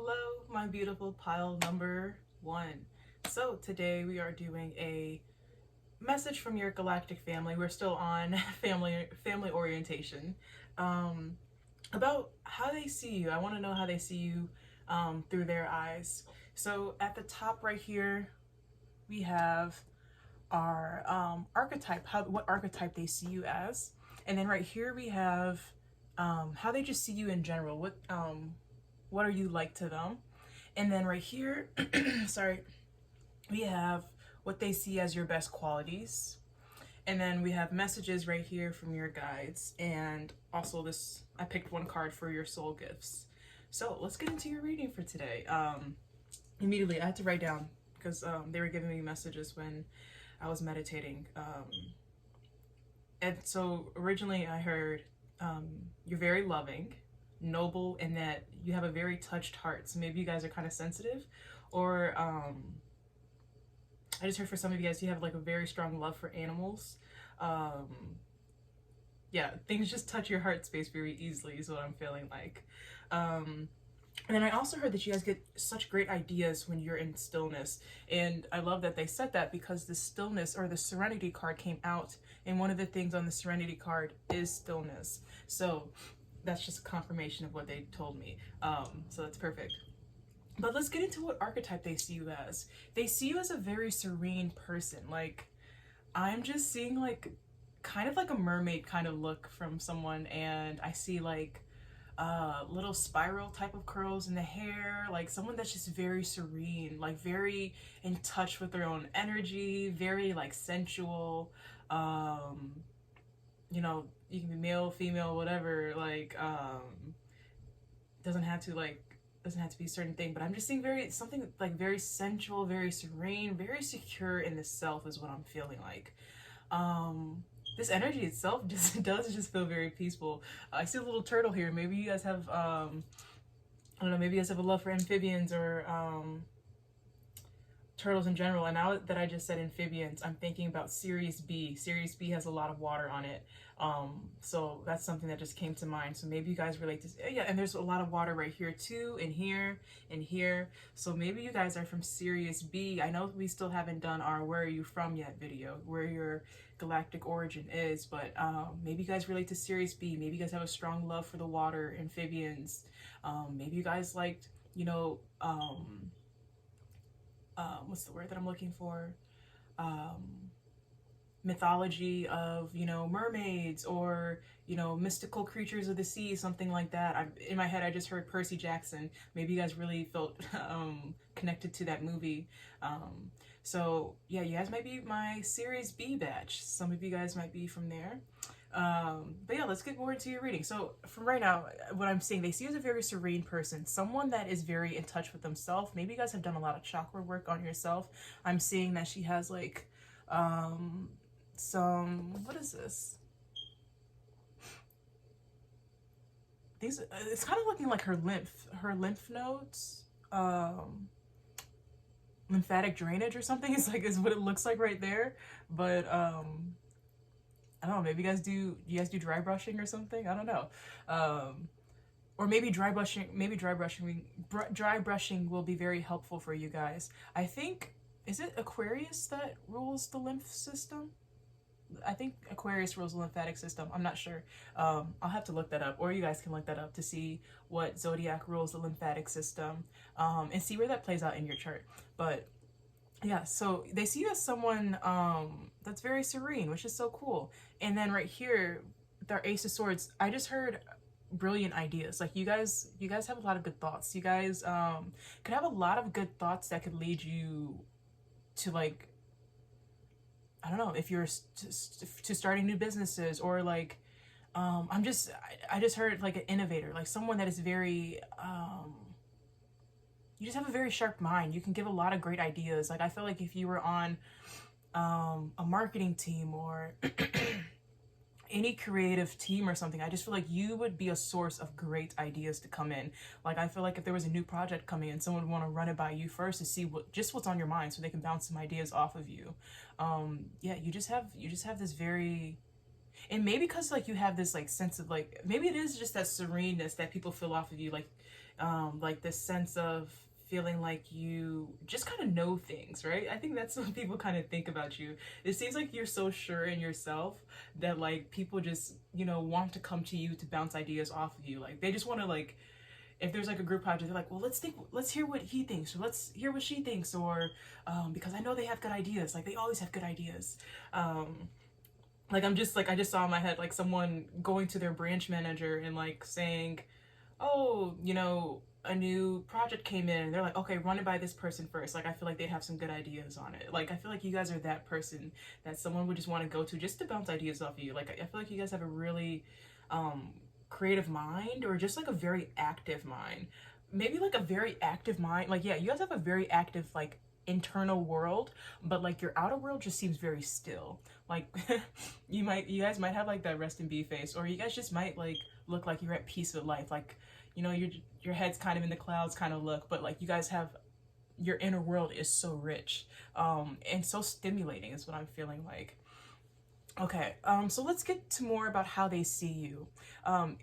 Hello, my beautiful pile number one. So today we are doing a message from your galactic family. We're still on family orientation, about how they see you. I want to know how they see you through their eyes. So at the top right here, we have our archetype, what archetype they see you as, and then right here we have how they just see you in general. What are you like to them? And then right here, sorry, we have what they see as your best qualities. And then we have messages right here from your guides. And also this, I picked one card for your soul gifts. So let's get into your reading for today. Immediately, I had to write down because they were giving me messages when I was meditating. And so originally I heard you're very loving, noble, and that you have a very touched heart. So maybe you guys are kind of sensitive, or I just heard for some of you guys you have like a very strong love for animals. Yeah, things just touch your heart space very easily is what I'm feeling like. And then I also heard that you guys get such great ideas when you're in stillness. And I love that they said that because the stillness or the serenity card came out. And one of the things on the serenity card is stillness. So that's just a confirmation of what they told me. So that's perfect. But let's get into what archetype they see you as. They see you as a very serene person. Like, I'm just seeing like kind of like a mermaid kind of look from someone, and I see like little spiral type of curls in the hair, like someone that's just very serene, like very in touch with their own energy, very like sensual. You know, you can be male, female, whatever, like doesn't have to be a certain thing, but I'm just seeing something like very sensual, very serene, very secure in the self is what I'm feeling like. This energy itself does just feel very peaceful. I see a little turtle here. Maybe you guys have I don't know, maybe you guys have a love for amphibians or turtles in general. And now that I just said amphibians, I'm thinking about Sirius B. Sirius B has a lot of water on it. So that's something that just came to mind. So maybe you guys relate to, yeah, and there's a lot of water right here too, and here, and here. So maybe you guys are from Sirius B. I know we still haven't done our Where Are You From Yet video, where your galactic origin is, but maybe you guys relate to Sirius B. Maybe you guys have a strong love for the water, amphibians. Maybe you guys liked, you know, what's the word that I'm looking for? Mythology of, you know, mermaids or, you know, mystical creatures of the sea, something like that. In my head, I just heard Percy Jackson. Maybe you guys really felt connected to that movie. So yeah, you guys might be my Series B batch. Some of you guys might be from there. But yeah, let's get more into your reading. So from right now, what I'm seeing, they see you as a very serene person, someone that is very in touch with themselves. Maybe you guys have done a lot of chakra work on yourself. I'm seeing that she has like some, what is this? These, it's kind of looking like her lymph nodes, lymphatic drainage or something is what it looks like right there. But I don't know, maybe you guys do dry brushing or something? I don't know. Or maybe dry brushing will be very helpful for you guys. I think, is it Aquarius that rules the lymph system? I think Aquarius rules the lymphatic system. I'm not sure. I'll have to look that up, or you guys can look that up to see what zodiac rules the lymphatic system, and see where that plays out in your chart. But yeah, so they see you as someone that's very serene, which is so cool. And then right here, with our Ace of Swords, I just heard brilliant ideas. Like you guys have a lot of good thoughts. You guys could have a lot of good thoughts that could lead you to, like, I don't know, if you're to starting new businesses, or like I just heard like an innovator, like someone that is very you just have a very sharp mind. You can give a lot of great ideas. Like I feel like if you were on a marketing team or any creative team or something, I just feel like you would be a source of great ideas to come in. Like I feel like if there was a new project coming in, someone would want to run it by you first to see what's on your mind, so they can bounce some ideas off of you. Yeah, you just have this very, and maybe because like you have this like sense of like, maybe it is just that sereneness that people feel off of you. Like like this sense of feeling like you just kind of know things, right? I think that's what people kind of think about you. It seems like you're so sure in yourself that like people just, you know, want to come to you to bounce ideas off of you. Like they just want to like, if there's like a group project, they're like, well, let's hear what he thinks, or let's hear what she thinks, or because I know they have good ideas. Like they always have good ideas. Like I'm just like, I just saw in my head like someone going to their branch manager and like saying, oh, you know, a new project came in, and they're like, okay, run it by this person first. Like I feel like they'd have some good ideas on it. Like I feel like you guys are that person that someone would just want to go to just to bounce ideas off of you. Like I feel like you guys have a really creative mind, or just like a very active mind. Maybe like a very active mind. Like yeah, you guys have a very active like internal world, but like your outer world just seems very still. Like you guys might have like that rest in bee face, or you guys just might like look like you're at peace with life. Like, you know, your head's kind of in the clouds kind of look, but like you guys have, your inner world is so rich and so stimulating is what I'm feeling like. Okay, so let's get to more about how they see you.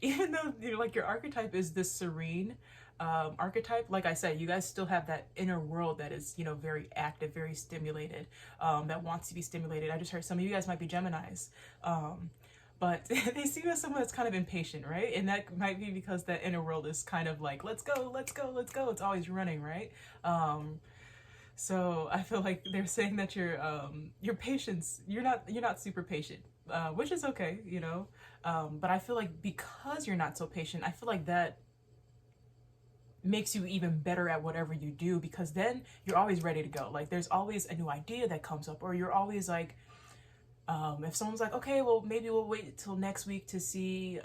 Even though you know, like your archetype is this serene archetype, like I said, you guys still have that inner world that is, you know, very active, very stimulated, that wants to be stimulated. I just heard some of you guys might be Geminis, but they see you as someone that's kind of impatient, right? And that might be because that inner world is kind of like, let's go, let's go, let's go. It's always running, right? So I feel like they're saying that your patience, you're not super patient, which is okay, you know. But I feel like because you're not so patient, I feel like that makes you even better at whatever you do, because then you're always ready to go. Like there's always a new idea that comes up, or you're always like, if someone's like, okay, well maybe we'll wait till next week to see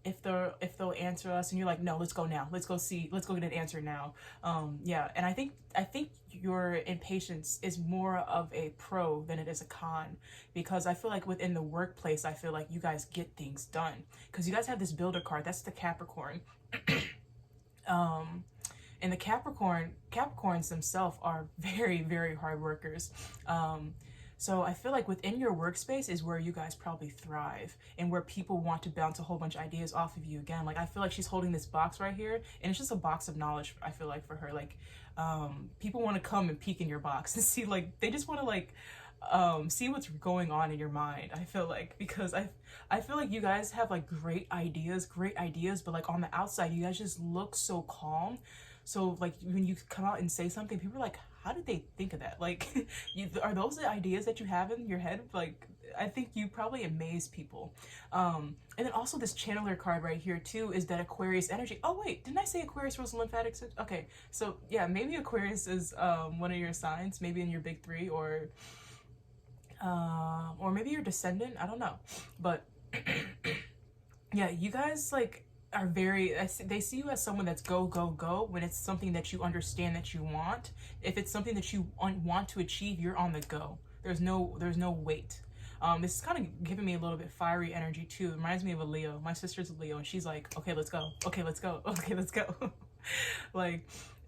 if they'll answer us, and you're like, no, let's go now, let's go get an answer now. Yeah, and I think your impatience is more of a pro than it is a con, because I feel like within the workplace, I feel like you guys get things done because you guys have this builder card. That's the Capricorn. And the Capricorns themselves are very, very hard workers. So I feel like within your workspace is where you guys probably thrive, and where people want to bounce a whole bunch of ideas off of you. Again, like I feel like she's holding this box right here, and it's just a box of knowledge. I feel like for her, like people want to come and peek in your box and see, like they just want to like see what's going on in your mind. I feel like, because I feel like you guys have like great ideas, but like on the outside you guys just look so calm. So like when you come out and say something, people are like, how did they think of that? Like are those the ideas that you have in your head? Like I think you probably amaze people. And then also this channeler card right here too is that Aquarius energy. Oh wait, didn't I say Aquarius was lymphatic? Okay, so yeah, maybe Aquarius is one of your signs, maybe in your big three, or maybe your descendant. I don't know, but yeah, you guys like are very, they see you as someone that's go go go when it's something that you understand that you want. If it's something that you want to achieve, you're on the go. There's no wait. This is kind of giving me a little bit fiery energy too. It reminds me of a Leo. My sister's a Leo, and she's like, okay, let's go, okay, let's go, okay, let's go. Like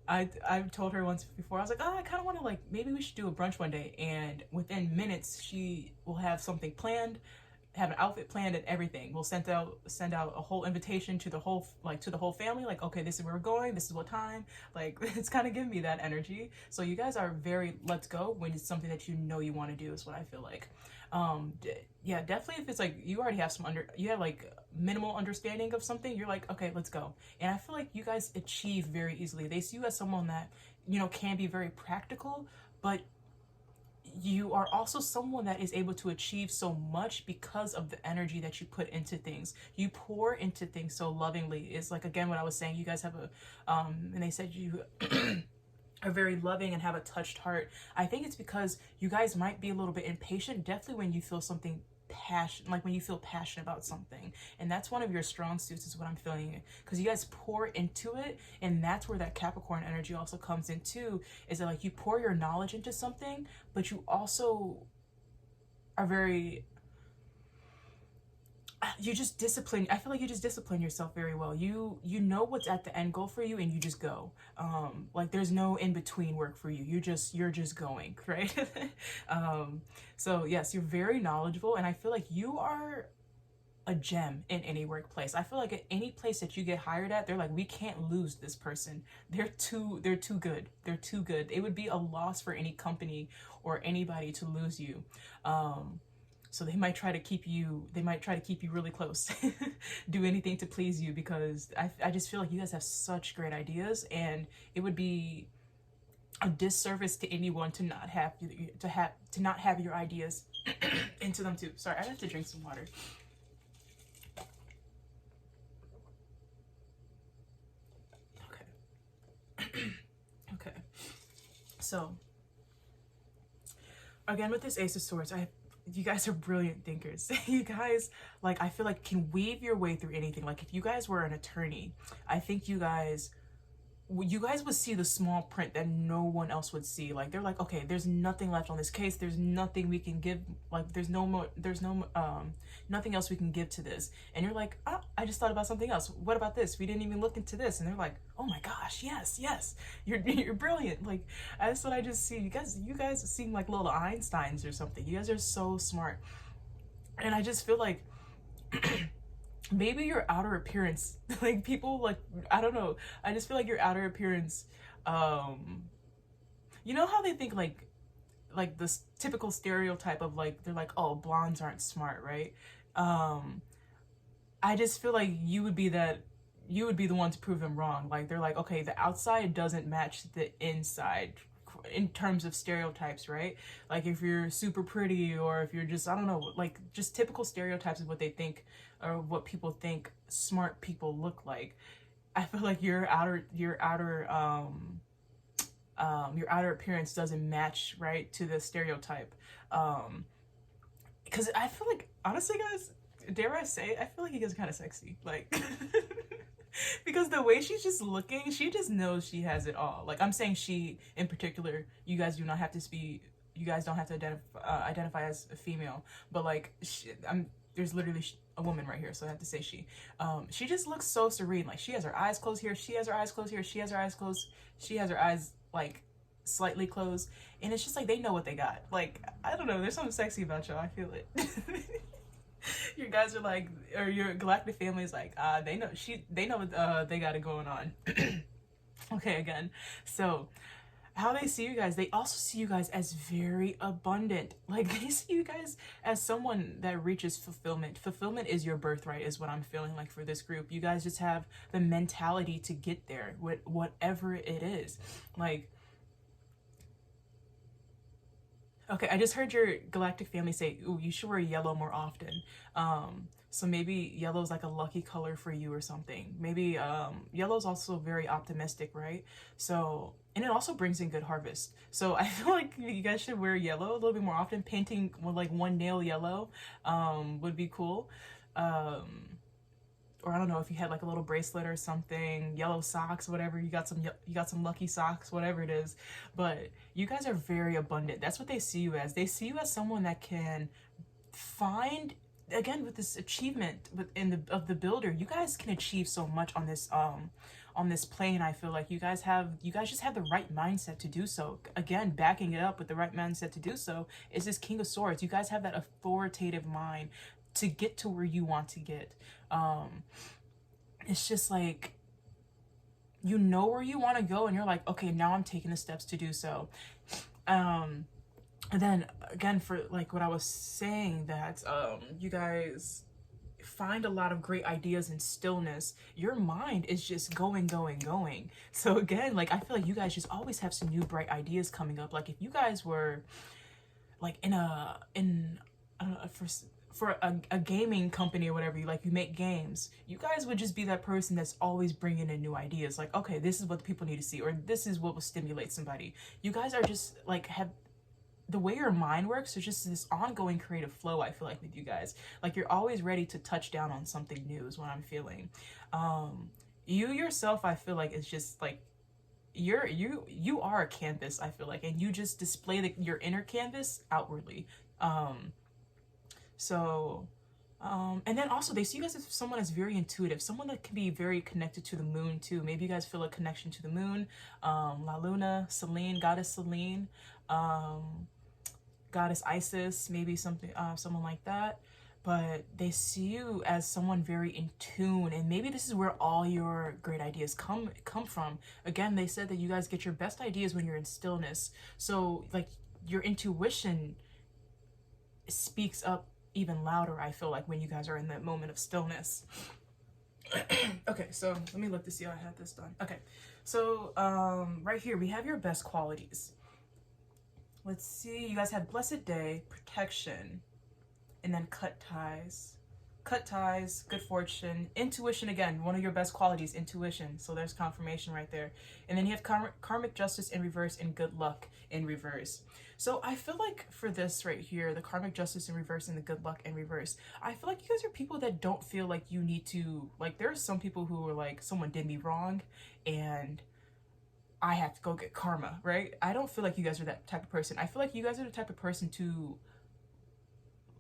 I've told her once before, I was like, oh, I kind of want to, like, maybe we should do a brunch one day, and within minutes she will have something planned, have an outfit planned and everything. We'll send out a whole invitation to the whole family, like, okay, this is where we're going, this is what time. Like it's kind of giving me that energy. So you guys are very let's go when it's something that you know you want to do, is what I feel like. Yeah, definitely if it's like you already have you have like minimal understanding of something, you're like, okay, let's go. And I feel like you guys achieve very easily. They see you as someone that, you know, can be very practical, but you are also someone that is able to achieve so much because of the energy that you put into things. You pour into things so lovingly. It's like, again, what I was saying, you guys have a and they said you are very loving and have a touched heart. I think it's because you guys might be a little bit impatient, definitely when you feel something passion, like when you feel passionate about something, and that's one of your strong suits, is what I'm feeling, because you guys pour into it. And that's where that Capricorn energy also comes in too, is that like you pour your knowledge into something, but you also are very, you just discipline. I feel like you just discipline yourself very well. You know what's at the end goal for you, and you just go. Like there's no in between work for you. You're just going, right? So yes, you're very knowledgeable, and I feel like you are a gem in any workplace. I feel like at any place that you get hired at, they're like, we can't lose this person. They're too good. They're too good. It would be a loss for any company or anybody to lose you. So they might try to keep you, really close, do anything to please you, because I just feel like you guys have such great ideas, and it would be a disservice to anyone to not have your ideas into them too. Sorry, I have to drink some water. Okay. So again, with this Ace of Swords, you guys are brilliant thinkers. You guys, like, I feel like can weave your way through anything. Like, if you guys were an attorney, I think you guys would see the small print that no one else would see. Like, they're like, okay, there's nothing left on this case. There's nothing we can give. Like, there's nothing else we can give to this. And you're like, oh, I just thought about something else. What about this? We didn't even look into this. And they're like, oh my gosh, yes, you're brilliant. Like, that's what I just see. You guys seem like little Einsteins or something. You guys are so smart. And I just feel like maybe your outer appearance, like, people, like, I don't know, I just feel like your outer appearance, you know how they think, like this typical stereotype of, like, they're like, oh, blondes aren't smart, right? I just feel like you would be the one to prove them wrong. Like, they're like, okay, the outside doesn't match the inside in terms of stereotypes, right? Like, if you're super pretty, or if you're just, I don't know, like, just typical stereotypes of what they think, or what people think smart people look like. I feel like your outer appearance doesn't match, right, to the stereotype. Because I feel like, honestly, guys, dare I say, I feel like you guys are kind of sexy, like. Because the way she's just looking, she just knows she has it all. Like, I'm saying she in particular, you guys don't have to identify as a female, but like, there's literally a woman right here, so I have to say she. She just looks so serene. Like, she has her eyes closed here, she has her eyes closed here, she has her eyes closed, she has her eyes, like, slightly closed, and it's just like they know what they got. Like, I don't know, there's something sexy about y'all, I feel it. You guys are like, or your galactic family is like, they know what they got it going on. Okay, again, so how they see you guys, they also see you guys as very abundant. Like, they see you guys as someone that reaches fulfillment. Fulfillment is your birthright, is what I'm feeling like for this group. You guys just have the mentality to get there, whatever it is. Like, okay, I just heard your galactic family say, ooh, you should wear yellow more often. So maybe yellow is like a lucky color for you or something. Maybe yellow is also very optimistic, right? So, and it also brings in good harvest. So I feel like you guys should wear yellow a little bit more often. Painting with like one nail yellow would be cool. Or I don't know if you had like a little bracelet or something, yellow socks, whatever. You got some lucky socks, whatever it is. But you guys are very abundant. That's what they see you as. They see you as someone that can find, again, with this achievement of the builder. You guys can achieve so much on this plane. I feel like you guys just have the right mindset to do so. Again, backing it up with the right mindset to do so is this King of Swords. You guys have that authoritative mind to get to where you want to get. It's just like, you know where you want to go, and you're like, okay, now I'm taking the steps to do so. And then again, for like what I was saying, that you guys find a lot of great ideas in stillness. Your mind is just going. So again, like, I feel like you guys just always have some new bright ideas coming up. Like, if you guys were like in I don't know, for a gaming company or whatever, you make games, you guys would just be that person that's always bringing in new ideas. Like, okay, this is what the people need to see, or this is what will stimulate somebody. You guys are just like, have the way your mind works, there's just this ongoing creative flow, I feel like, with you guys. Like, you're always ready to touch down on something new is what I'm feeling. You yourself, I feel like, is just like, you are a canvas, I feel like, and you just display your inner canvas outwardly. And then also they see you guys as someone that's very intuitive, someone that can be very connected to the moon too. Maybe you guys feel a connection to the moon, La Luna, Selene, goddess Selene, goddess Isis, maybe someone like that. but they see you as someone very in tune, and maybe this is where all your great ideas come from. Again, they said that you guys get your best ideas when you're in stillness. So like your intuition speaks up even louder, I feel like, when you guys are in that moment of stillness. Okay, so let me look to see how I had this done. Okay, so right here we have your best qualities. Let's see, you guys have blessed day, protection, and then cut ties. Cut ties, good fortune, intuition. Again, one of your best qualities, intuition. So there's confirmation right there. And then you have karmic justice in reverse and good luck in reverse. So I feel like for this right here, the karmic justice in reverse and the good luck in reverse, I feel like you guys are people that don't feel like you need to, like, there are some people who are like, someone did me wrong and I have to go get karma, right? I don't feel like you guys are that type of person. I feel like you guys are the type of person to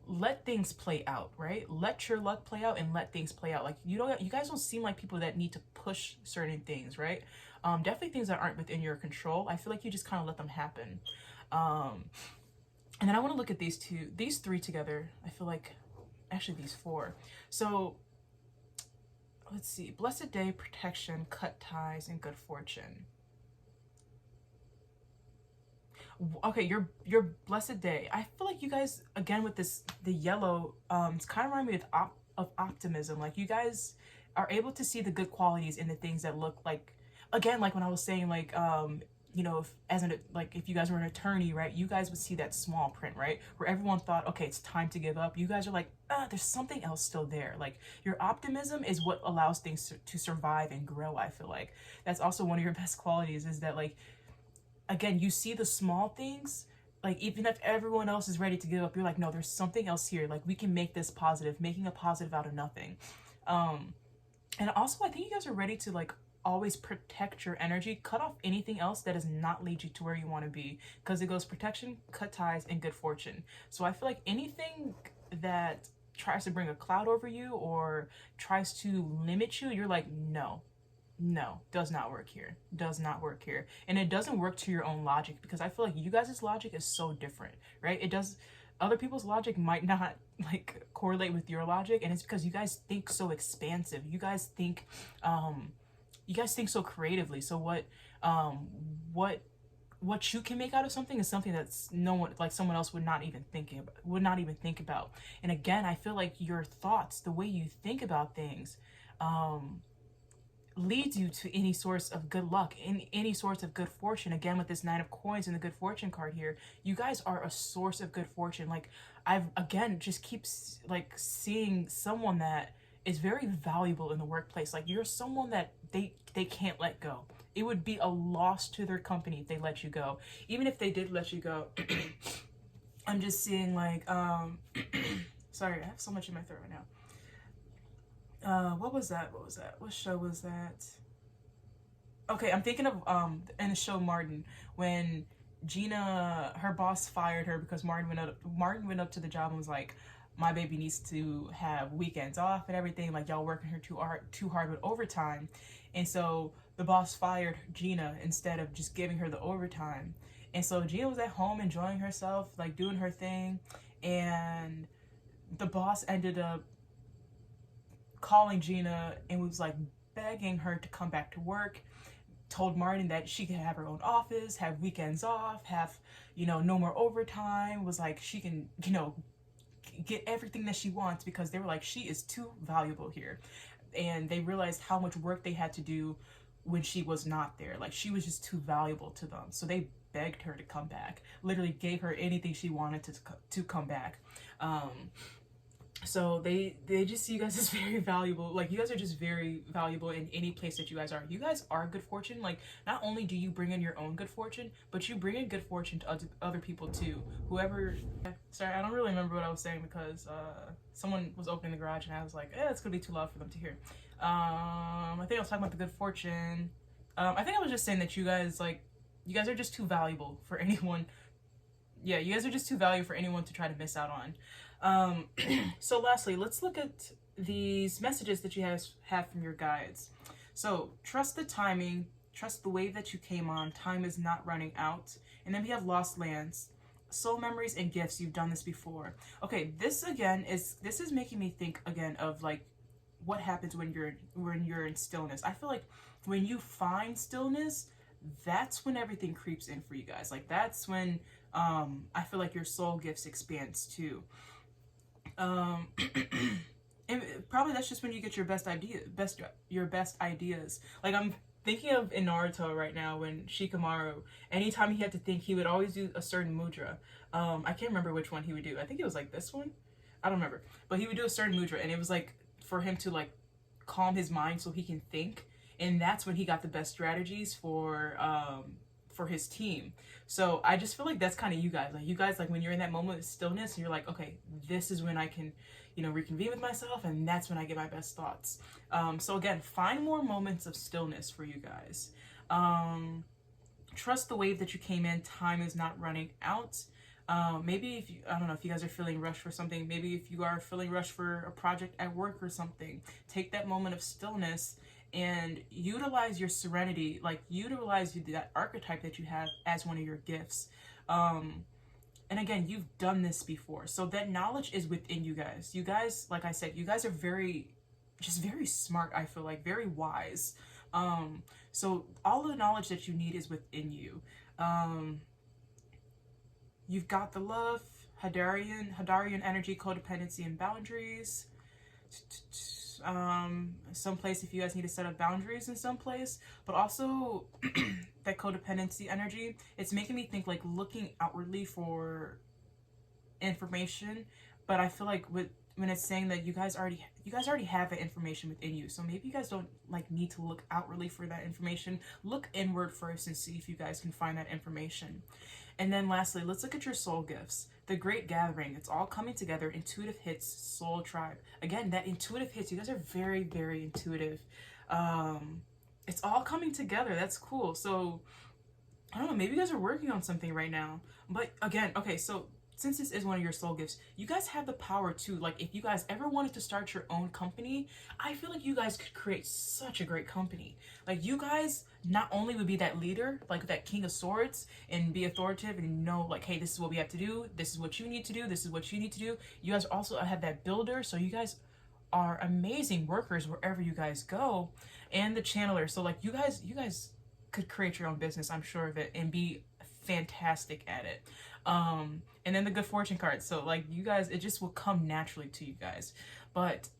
let things play out, right? Let your luck play out and let things play out. Like, you guys don't seem like people that need to push certain things, right? Definitely things that aren't within your control. I feel like you just kind of let them happen. And then I want to look at these three together. I feel like, actually these four. So let's see, blessed day, protection, cut ties, and good fortune. Okay, your blessed day. I feel like you guys, again with this, the yellow, it's kind of remind me of optimism. Like, you guys are able to see the good qualities in the things that look like, again, like when I was saying, like, you know, if you guys were an attorney, right, you guys would see that small print, right, where everyone thought, okay, it's time to give up. You guys are like, there's something else still there. Like, your optimism is what allows things to survive and grow. I feel like that's also one of your best qualities, is that, like, again, you see the small things, like, even if everyone else is ready to give up, you're like, no, there's something else here. Like, we can make this positive, making a positive out of nothing. And also, I think you guys are ready to, like, always protect your energy, cut off anything else that does not lead you to where you want to be, because it goes protection, cut ties, and good fortune. So I feel like anything that tries to bring a cloud over you or tries to limit you, you're like, no, does not work here, does not work here. And it doesn't work to your own logic, because I feel like you guys' logic is so different, right? Other people's logic might not, like, correlate with your logic, and it's because you guys think so expansive. You guys think so creatively. So what you can make out of something is something that's someone else would not even think about. And again, I feel like your thoughts, the way you think about things, leads you to any source of good luck, in any source of good fortune. Again, with this 9 of coins and the good fortune card here, you guys are a source of good fortune. Like, I've, again, just keeps, like, seeing someone that is very valuable in the workplace. Like, you're someone that they can't let go. It would be a loss to their company if they let you go. Even if they did let you go, I'm just seeing, like, sorry, I have so much in my throat right now. What was that? What show was that? Okay, I'm thinking of in the show Martin, when Gina, her boss, fired her because Martin went up to the job and was like, my baby needs to have weekends off and everything. Like, y'all working her too hard with overtime. And so the boss fired Gina instead of just giving her the overtime. And so Gina was at home enjoying herself, like, doing her thing. And the boss ended up calling Gina and was, like, begging her to come back to work. Told Martin that she could have her own office, have weekends off, have, no more overtime. Was like, she can, get everything that she wants, because they were like, she is too valuable here. And they realized how much work they had to do when she was not there. Like, she was just too valuable to them. So they begged her to come back, literally gave her anything she wanted to come back. So they just see you guys as very valuable. Like, you guys are just very valuable in any place that you guys are. You guys are good fortune. Like, not only do you bring in your own good fortune, but you bring in good fortune to other people too. Sorry, I don't really remember what I was saying, because someone was opening the garage and I was like, it's gonna be too loud for them to hear. I think I was talking about the good fortune. I think I was just saying that you guys are just too valuable for anyone. Yeah, you guys are just too valuable for anyone to try to miss out on. So lastly, let's look at these messages that you guys have from your guides. So, trust the timing, trust the wave that you came on, time is not running out. And then we have lost lands, soul memories and gifts. You've done this before. Okay, this is making me think again of like what happens when you're in stillness. I feel like when you find stillness, that's when everything creeps in for you guys. Like that's when I feel like your soul gifts expands too. Um and probably that's just when you get your best ideas. Like I'm thinking of in Naruto right now when Shikamaru, anytime he had to think, he would always do a certain mudra. I can't remember which one he would do. I think it was like this one. I don't remember, but he would do a certain mudra, and it was like for him to like calm his mind so he can think, and that's when he got the best strategies for his team. So I just feel like that's kind of you guys. Like you guys, like when you're in that moment of stillness, and you're like, okay, this is when I can, reconvene with myself, and that's when I get my best thoughts. So again, find more moments of stillness for you guys. Trust the wave that you came in. Time is not running out. Maybe if you, I don't know if you guys are feeling rushed for something, maybe if you are feeling rushed for a project at work or something, take that moment of stillness and utilize your serenity, like utilize that archetype that you have as one of your gifts. And again, you've done this before, so that knowledge is within you guys. You guys, like I said, you guys are very smart. I feel like very wise. So all of the knowledge that you need is within you. You've got the love, Hadarian energy, codependency, and boundaries. Some place if you guys need to set up boundaries in some place, but also that codependency energy, it's making me think like looking outwardly for information, but I feel like when it's saying that you guys already have that information within you, so maybe you guys don't like need to look outwardly for that information. Look inward first and see if you guys can find that information. And then lastly, let's look at your soul gifts. The Great Gathering, it's all coming together. Intuitive hits, soul tribe. Again, that intuitive hits, you guys are very, very intuitive. It's all coming together. That's cool. So, I don't know, maybe you guys are working on something right now. But again, okay, so since this is one of your soul gifts, you guys have the power to, like, if you guys ever wanted to start your own company, I feel like you guys could create such a great company. Like, you guys not only would be that leader, like that King of Swords, and be authoritative and know, like, hey, this is what we have to do, this is what you need to do, this is what you need to do. You guys also have that builder, so you guys are amazing workers wherever you guys go. And the channeler, so, like, you guys could create your own business, I'm sure of it, and be fantastic at it. And then the good fortune card. So like you guys, it just will come naturally to you guys. But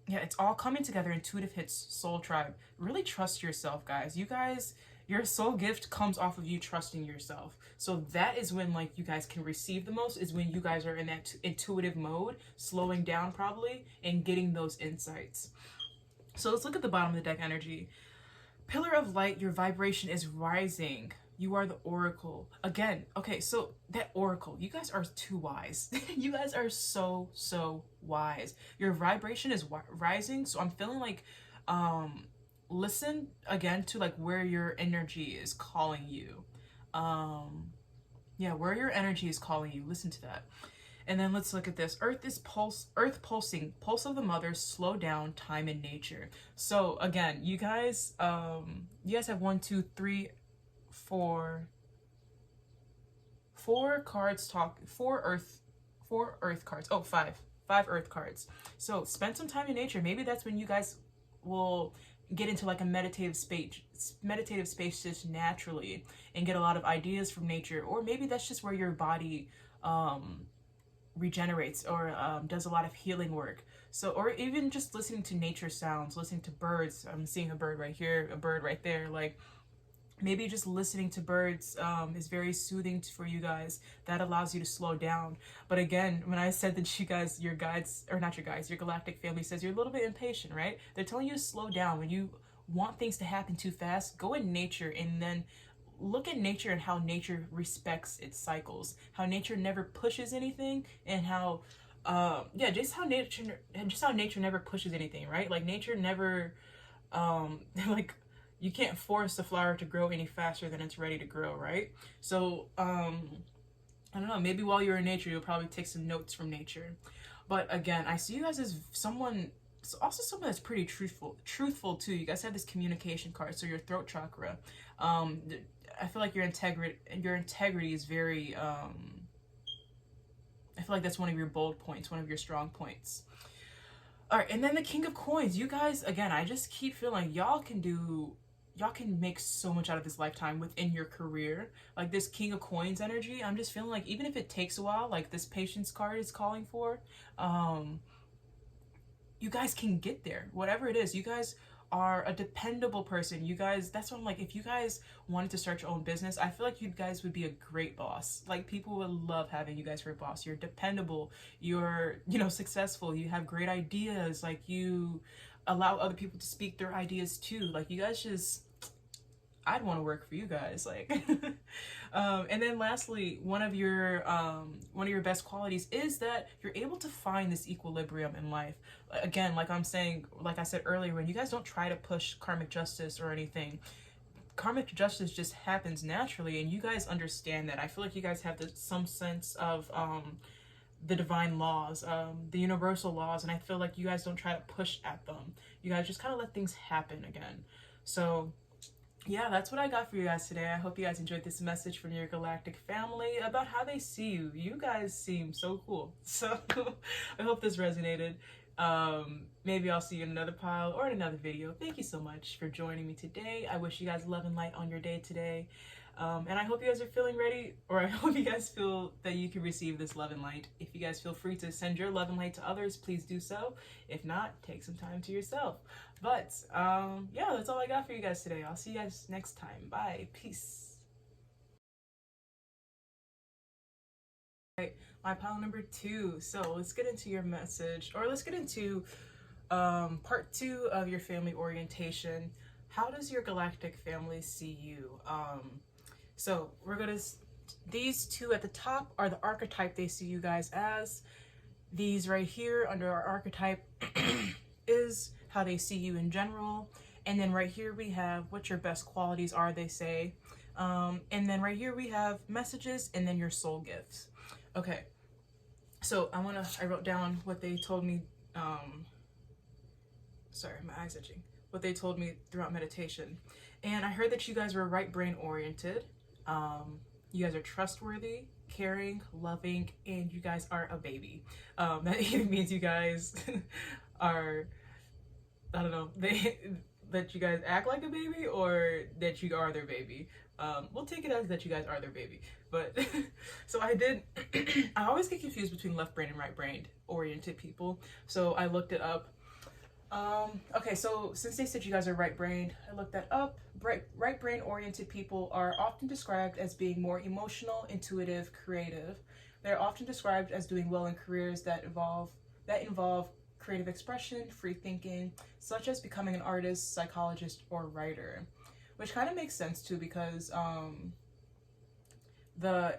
yeah, it's all coming together. Intuitive hits, soul tribe. Really trust yourself, guys. You guys, your soul gift comes off of you trusting yourself. So that is when like you guys can receive the most, is when you guys are in that intuitive mode, slowing down probably, and getting those insights. So let's look at the bottom of the deck energy. Pillar of light, your vibration is rising. You are the oracle. Again, okay, so that oracle, you guys are too wise. You guys are so wise. Your vibration is rising, so I'm feeling like listen again to like where your energy is calling you. Yeah, where your energy is calling you. Listen to that. And then let's look at this. Earth pulsing, pulse of the mother, slow down, time in nature. So again, you guys have 1, 2, 3, 4 cards four earth cards. Oh, five earth cards. So spend some time in nature. Maybe that's when you guys will get into like a meditative space just naturally and get a lot of ideas from nature. Or maybe that's just where your body regenerates or does a lot of healing work. So, or even just listening to nature sounds, listening to birds. I'm seeing a bird right here, a bird right there. Like, maybe just listening to birds is very soothing for you guys. That allows you to slow down. But again, when I said that you guys, your guides, or not your guides, your galactic family says you're a little bit impatient, right? They're telling you to slow down. When you want things to happen too fast, go in nature and then look at nature and how nature respects its cycles. How nature never pushes anything, and how just how nature never pushes anything, right? Like nature never like, you can't force a flower to grow any faster than it's ready to grow, right? So, I don't know, maybe while you're in nature, you'll probably take some notes from nature. But again, I see you guys as someone that's pretty truthful too. You guys have this communication card, so your throat chakra. I feel like your integrity is very, feel like that's one of your bold points, one of your strong points. All right, and then the King of Coins. You guys, again, I just keep feeling y'all can make so much out of this lifetime within your career. Like this King of Coins energy, I'm just feeling like even if it takes a while, like this patience card is calling for, you guys can get there. Whatever it is, you guys are a dependable person. You guys, that's what I'm like, if you guys wanted to start your own business, I feel like you guys would be a great boss. Like people would love having you guys for a boss. You're dependable, you're, you know, successful, you have great ideas, like you allow other people to speak their ideas too. Like you guys just, I'd want to work for you guys, like. And then lastly, one of your best qualities is that you're able to find this equilibrium in life. Again, like I'm saying, like I said earlier, when you guys don't try to push karmic justice or anything, karmic justice just happens naturally, and you guys understand that. I feel like you guys have some sense of the divine laws, the universal laws, and I feel like you guys don't try to push at them. You guys just kind of let things happen again. So yeah, that's what I got for you guys today. I hope you guys enjoyed this message from your galactic family about how they see you. You guys seem so cool. So I hope this resonated. Maybe I'll see you in another pile or in another video. Thank you so much for joining me today. I wish you guys love and light on your day today. And I hope you guys are feeling ready, or I hope you guys feel that you can receive this love and light. If you guys feel free to send your love and light to others, please do so. If not, take some time to yourself. But yeah, that's all I got for you guys today. I'll see you guys next time. Bye. Peace. All right, my pile number 2. So let's get into your message, or let's get into part 2 of your family orientation. How does your galactic family see you? So we're gonna, these two at the top are the archetype they see you guys as. These right here under our archetype is how they see you in general. And then right here we have what your best qualities are, they say. And then right here we have messages and then your soul gifts. Okay, so I wrote down what they told me, sorry, my eye's itching. What they told me throughout meditation. And I heard that you guys were right brain oriented. You guys are trustworthy, caring, loving, and you guys are a baby. That either means you guys are, I don't know, that you guys act like a baby, or that you are their baby. We'll take it as that you guys are their baby. But so I always get confused between left brain and right brain oriented people. So I looked it up. Okay, so since they said you guys are right-brained, I looked that up. Right-brain-oriented people are often described as being more emotional, intuitive, creative. They're often described as doing well in careers that involve creative expression, free thinking, such as becoming an artist, psychologist, or writer. Which kind of makes sense too, because the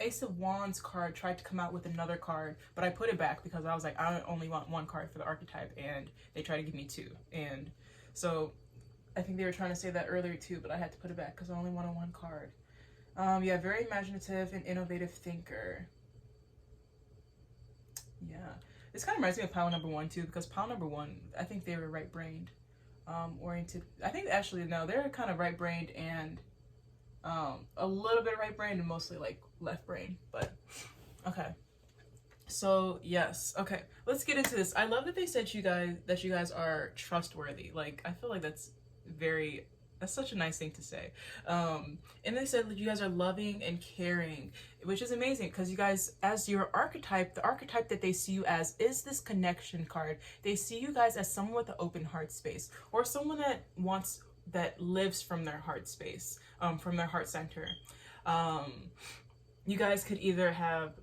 Ace of Wands card tried to come out with another card, but I put it back because I was like, I only want one card for the archetype, and they tried to give me 2. And so I think they were trying to say that earlier too, but I had to put it back because I only wanted 1 card. Yeah, very imaginative and innovative thinker. Yeah, this kind of reminds me of pile number 1 too, because pile number 1, I think they were right-brained oriented. I think actually, no, they're kind of right-brained and a little bit of right brain and mostly like left brain, but okay. So yes, okay, let's get into this. I love that they said you guys are trustworthy. Like I feel like that's such a nice thing to say. And they said that you guys are loving and caring, which is amazing because you guys, as your archetype, the archetype that they see you as is this connection card. They see you guys as someone with an open heart space, or someone that lives from their heart space, from their heart center. You guys could either have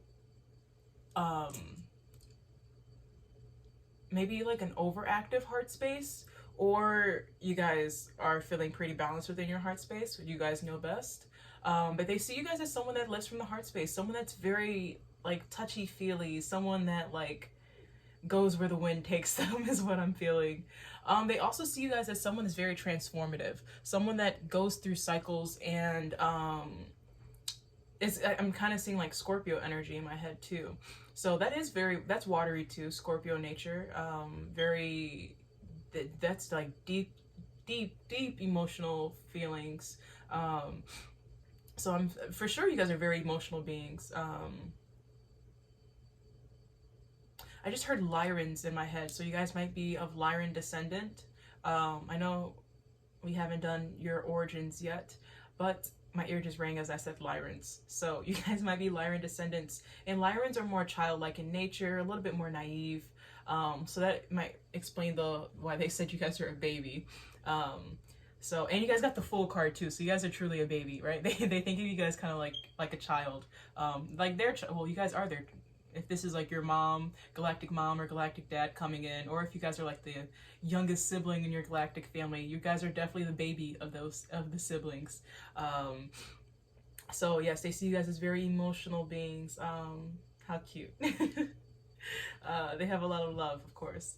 maybe like an overactive heart space, or you guys are feeling pretty balanced within your heart space. You guys know best. But they see you guys as someone that lives from the heart space, someone that's very like touchy-feely, someone that like goes where the wind takes them is what I'm feeling. They also see you guys as someone that's very transformative, someone that goes through cycles, and I'm kind of seeing like Scorpio energy in my head too. So that's watery too, Scorpio nature. That's like deep emotional feelings. So I'm for sure you guys are very emotional beings. I just heard Lyrans in my head, so you guys might be of Lyran descendant. I know we haven't done your origins yet, but my ear just rang as I said Lyrans. So you guys might be Lyran descendants, and Lyrans are more childlike in nature, a little bit more naive. So that might explain why they said you guys are a baby. So, and you guys got the full card too, so you guys are truly a baby, right? They think of you guys kind of like a child, like well, you guys are their. If this is like your mom, galactic mom or galactic dad coming in, or if you guys are like the youngest sibling in your galactic family, you guys are definitely the baby of the siblings. So yes, they see you guys as very emotional beings. How cute. They have a lot of love, of course.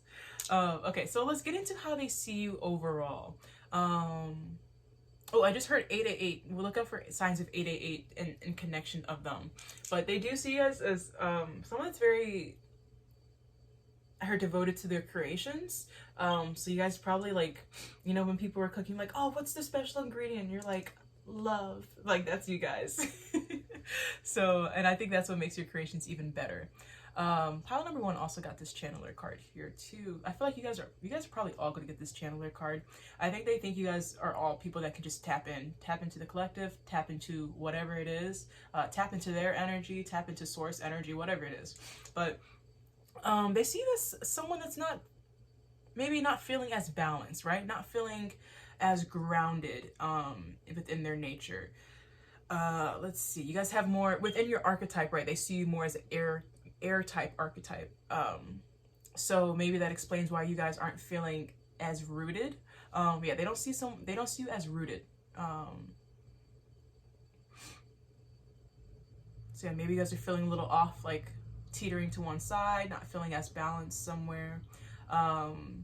Okay, so let's get into how they see you overall. Oh, I just heard 888. We'll look out for signs of 888 and connection of them. But they do see you as someone that's very, I heard, devoted to their creations. So you guys probably like, you know, when people are cooking, like, oh, what's the special ingredient? And you're like, love. Like, that's you guys. So, and I think that's what makes your creations even better. Pile number 1 also got this channeler card here too. I feel like you guys are probably all going to get this channeler card. I think they think you guys are all people that can just tap into the collective, tap into whatever it is, tap into their energy, tap into source energy, whatever it is. But they see this someone that's maybe not feeling as balanced, right? Not feeling as grounded within their nature. Let's see. You guys have more within your archetype, right? They see you more as an air type archetype. So maybe that explains why you guys aren't feeling as rooted. Yeah, they don't see you as rooted. So yeah, maybe you guys are feeling a little off, like teetering to one side, not feeling as balanced somewhere. And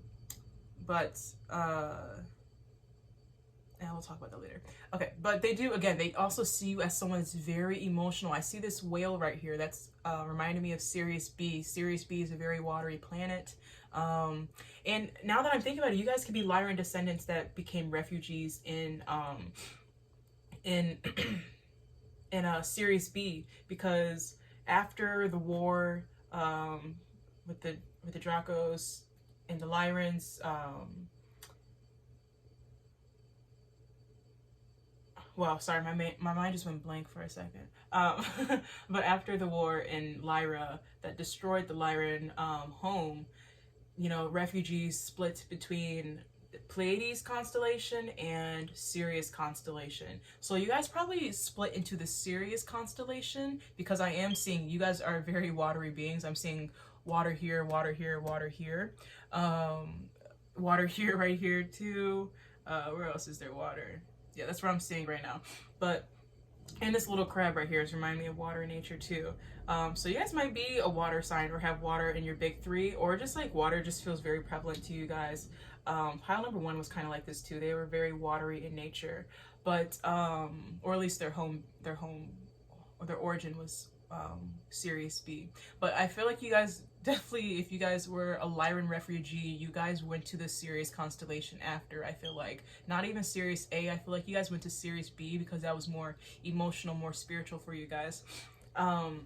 we'll talk about that later. Okay, but they also see you as someone that's very emotional. I see this whale right here that's reminding me of Sirius B. Sirius B is a very watery planet. And now that I'm thinking about it, you guys could be Lyran descendants that became refugees in Sirius B, because after the war with the Dracos and the Lyrans, well, sorry, my mind just went blank for a second. But after the war in Lyra that destroyed the Lyran home, you know, refugees split between Pleiades constellation and Sirius constellation. So you guys probably split into the Sirius constellation, because I am seeing you guys are very watery beings. I'm seeing water here, water here, water here. Water here, right here too. Where else is there water? Yeah, that's what I'm seeing right now. But, and this little crab right here is reminding me of water in nature too. So you guys might be a water sign or have water in your big 3, or just like water just feels very prevalent to you guys. Pile number 1 was kind of like this too. They were very watery in nature, but, or at least their origin was Sirius B. But I feel like you guys definitely, if you guys were a Lyran refugee, you guys went to the Sirius constellation after. I feel like not even Sirius A. I feel like you guys went to Sirius B because that was more emotional, more spiritual for you guys. And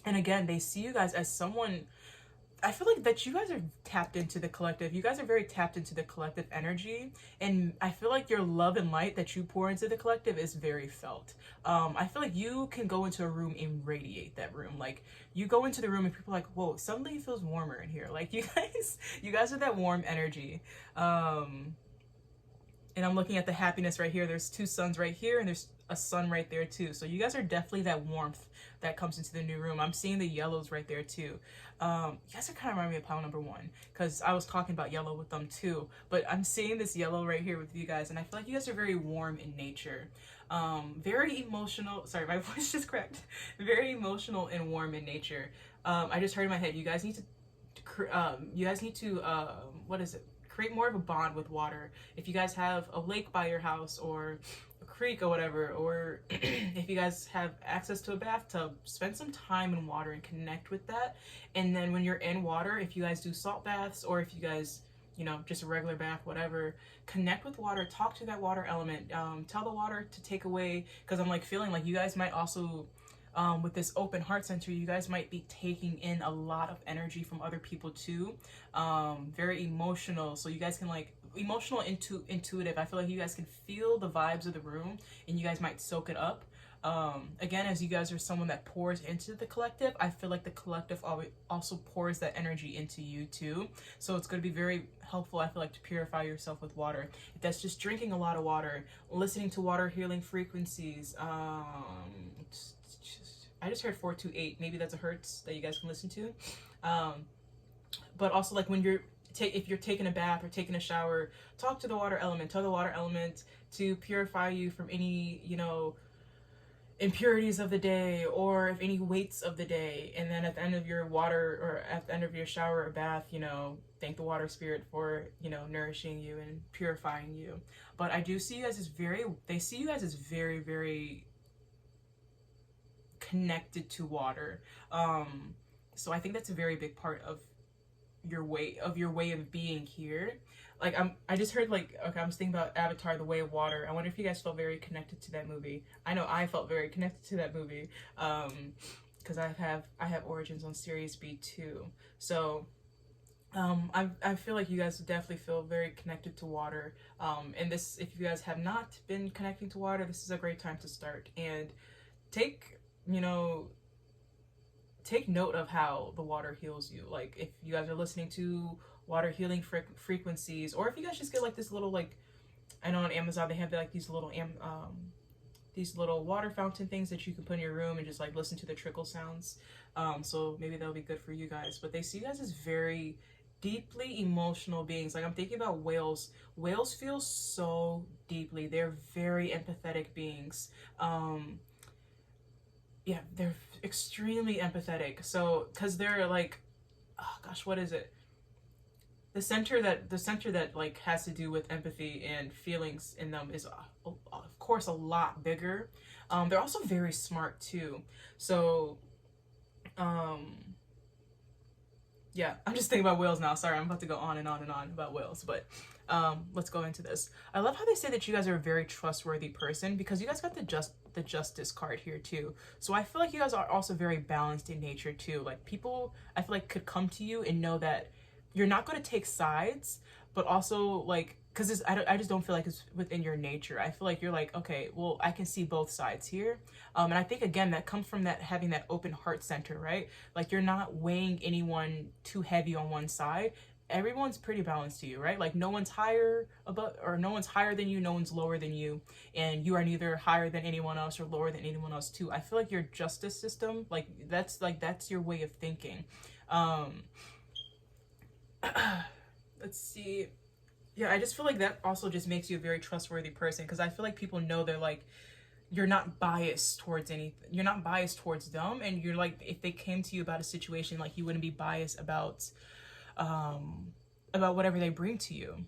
again, they see you guys as someone, I feel like that you guys are tapped into the collective. You guys are very tapped into the collective energy. And I feel like your love and light that you pour into the collective is very felt. I feel like you can go into a room and radiate that room. Like, you go into the room and people are like, whoa, suddenly it feels warmer in here. Like, you guys are that warm energy. And I'm looking at the happiness right here. There's 2 suns right here, and there's a sun right there too. So you guys are definitely that warmth that comes into the new room. I'm seeing the yellows right there too. You guys are kind of reminding me of pile number 1, because I was talking about yellow with them too. But I'm seeing this yellow right here with you guys, and I feel like you guys are very warm in nature. Very emotional. Sorry, my voice just cracked. Very emotional and warm in nature. I just heard in my head, you guys need to what is it? Create more of a bond with water. If you guys have a lake by your house, or a creek or whatever, or if you guys have access to a bathtub, spend some time in water and connect with that. And then when you're in water, if you guys do salt baths, or if you guys, you know, just a regular bath, whatever, connect with water, talk to that water element, tell the water to take away, because I'm like feeling like you guys might also with this open heart center, you guys might be taking in a lot of energy from other people too. Very emotional, so you guys can like emotional, intuitive. I feel like you guys can feel the vibes of the room and you guys might soak it up. Again, as you guys are someone that pours into the collective, I feel like the collective also pours that energy into you too. So it's going to be very helpful, I feel like, to purify yourself with water. If that's just drinking a lot of water, listening to water healing frequencies, I just heard 428. Maybe that's a hertz that you guys can listen to. But also, like, when you're if you're taking a bath or taking a shower, talk to the water element. Tell the water element to purify you from any, you know, impurities of the day, or if any weights of the day. And then at the end of your water, or at the end of your shower or bath, you know, thank the water spirit for, you know, nourishing you and purifying you. But I do see you guys as they see you guys as very, very connected to water. So I think that's a very big part of your way of being here. Like, I just heard, like, okay, I was thinking about Avatar: The Way of Water. I wonder if you guys felt very connected to that movie. I know I felt very connected to that movie, because I have origins on Sirius B too. So I feel like you guys definitely feel very connected to water. And this, if you guys have not been connecting to water, this is a great time to start. And take note of how the water heals you. Like, if you guys are listening to water healing frequencies, or if you guys just get like this little, like, I know on Amazon they have like these little water fountain things that you can put in your room and just like listen to the trickle sounds. So maybe that'll be good for you guys. But they see you guys as very deeply emotional beings. Like, I'm thinking about whales. Whales feel so deeply. They're very empathetic beings. Yeah, they're extremely empathetic. So, because they're like, oh gosh, what is it? The center that like has to do with empathy and feelings in them is, of course, a lot bigger. They're also very smart too. So, yeah, I'm just thinking about whales now. Sorry, I'm about to go on and on and on about whales, but let's go into this. I love how they say that you guys are a very trustworthy person, because you guys got the justice card here too. So I feel like you guys are also very balanced in nature too. Like, people, I feel like, could come to you and know that you're not going to take sides, but also, like, because I just don't feel like it's within your nature. I feel like you're like, okay, well, I can see both sides here. And I think, again, that comes from that having that open heart center, right? Like, you're not weighing anyone too heavy on one side. Everyone's pretty balanced to you, right? Like, no one's higher than you, no one's lower than you, and you are neither higher than anyone else or lower than anyone else too. I feel like your justice system, that's your way of thinking. Let's see. Yeah, I just feel like that also just makes you a very trustworthy person, because I feel like people know they're like, you're not biased towards anything. You're not biased towards them, and you're like, if they came to you about a situation, like, you wouldn't be biased about whatever they bring to you.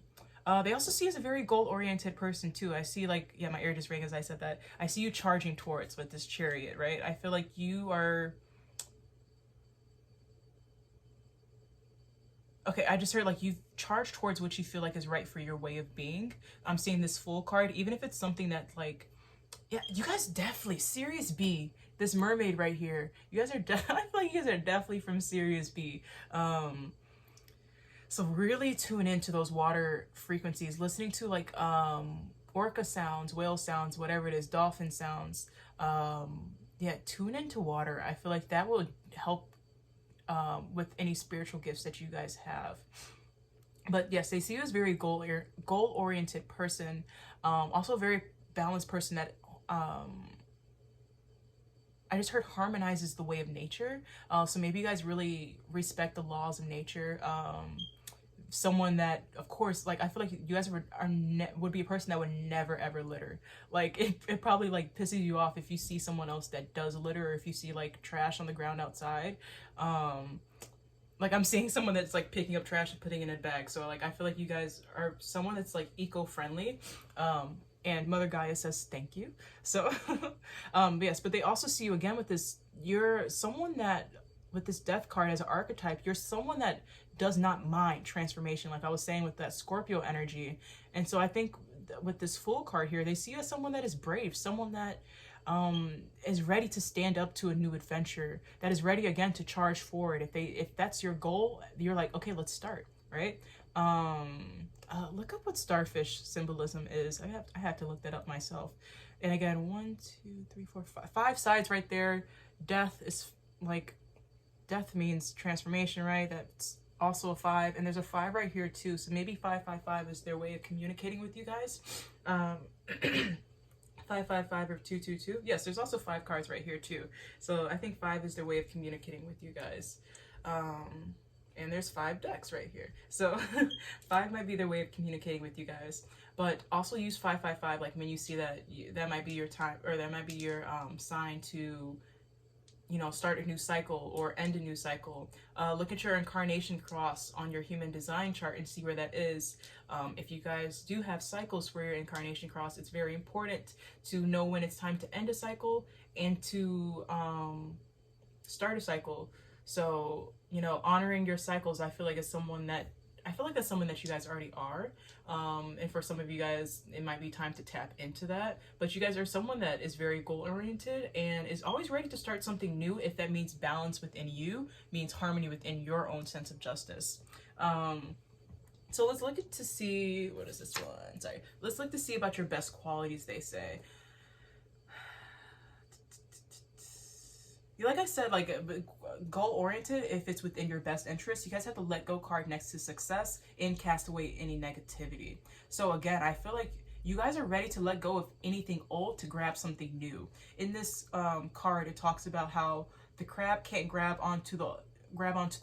They also see you as a very goal-oriented person too. I see, like, yeah, my ear just rang as I said that. I see you charging towards with this Chariot, right? I feel like you are. Okay, I just heard, like, you charge towards what you feel like is right for your way of being. I'm seeing this Fool card, even if it's something that, like, yeah, you guys definitely, Sirius B, this mermaid right here, you guys are, I feel like you guys are definitely from Sirius B. So really tune into those water frequencies, listening to, like, orca sounds, whale sounds, whatever it is, dolphin sounds. Yeah, tune into water. I feel like that will help with any spiritual gifts that you guys have. But yes, they see you as very goal-oriented person, also a very balanced person that I just heard harmonizes the way of nature. So maybe you guys really respect the laws of nature. Someone that, of course, like, I feel like you guys would be a person that would never ever litter. Like, it probably, like, pisses you off if you see someone else that does litter, or if you see, like, trash on the ground outside. Like, I'm seeing someone that's, like, picking up trash and putting it in a bag. So, like, I feel like you guys are someone that's, like, eco-friendly. And Mother Gaia says thank you. So yes, but they also see you again with this, you're someone that, with this Death card as an archetype, you're someone that does not mind transformation, like I was saying with that Scorpio energy. And so I think with this Fool card here, they see you as someone that is brave, someone that is ready to stand up to a new adventure, that is ready again to charge forward. If that's your goal, you're like, okay, let's start, right? Look up what starfish symbolism is. I have to look that up myself. And again, 1, 2, 3, 4, 5, 5 sides right there. Death is like, death means transformation, right? That's also a 5, and there's a 5 right here too. So maybe 555 is their way of communicating with you guys. 555 or 222. Yes, there's also 5 cards right here too. So I think 5 is their way of communicating with you guys. And there's 5 decks right here. So 5 might be their way of communicating with you guys. But also use 555, like when you see that, that might be your time, or that might be your sign to, you know, start a new cycle or end a new cycle. Look at your incarnation cross on your human design chart and see where that is. If you guys do have cycles for your incarnation cross, it's very important to know when it's time to end a cycle and to start a cycle. So, you know, honoring your cycles, I feel like that's someone that you guys already are. And for some of you guys, it might be time to tap into that. But you guys are someone that is very goal-oriented and is always ready to start something new if that means balance within you, means harmony within your own sense of justice. So let's look to see, what is this one? Sorry. Let's look to see about your best qualities, they say. Like I said, like goal-oriented, if it's within your best interest, you guys have the let go card next to success and cast away any negativity. So again, I feel like you guys are ready to let go of anything old to grab something new. In this card, it talks about how the crab can't grab onto the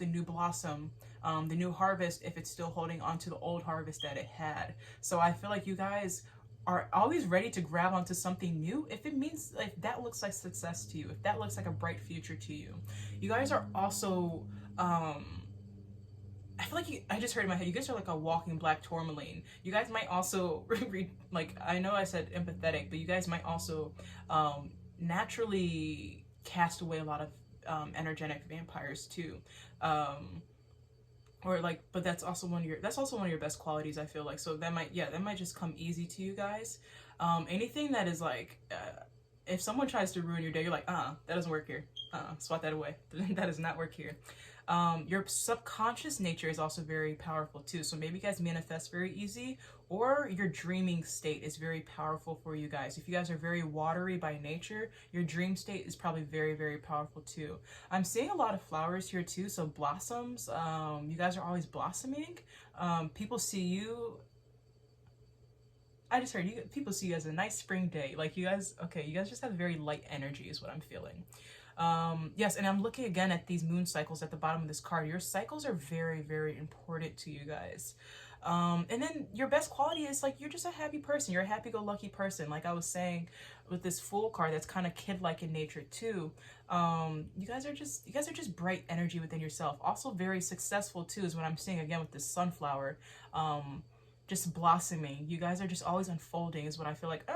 new blossom, the new harvest, if it's still holding onto the old harvest that it had. So I feel like you guys are always ready to grab onto something new if it means, like, that looks like success to you, if that looks like a bright future to you. You guys are also I feel like I just heard in my head, you guys are like a walking black tourmaline. You guys might also like, I know I said empathetic, but you guys might also naturally cast away a lot of energetic vampires too. Or like, but that's also one of your best qualities, I feel like. So that might just come easy to you guys. Anything that is like, if someone tries to ruin your day, you're like, that doesn't work here. Swat that away. That does not work here. Your subconscious nature is also very powerful too. So maybe you guys manifest very easy, or your dreaming state is very powerful for you guys. If you guys are very watery by nature, your dream state is probably very, very powerful too. I'm seeing a lot of flowers here too. So blossoms, you guys are always blossoming. People see you, I just heard people see you as a nice spring day. Like you guys just have very light energy is what I'm feeling. Yes, and I'm looking again at these moon cycles at the bottom of this card. Your cycles are very, very important to you guys. And then your best quality is like, you're just a happy person. You're a happy-go-lucky person. Like I was saying with this Fool card, that's kind of kid-like in nature too. You guys are just bright energy within yourself. Also very successful too is what I'm seeing again with this sunflower. Just blossoming. You guys are just always unfolding is what I feel like.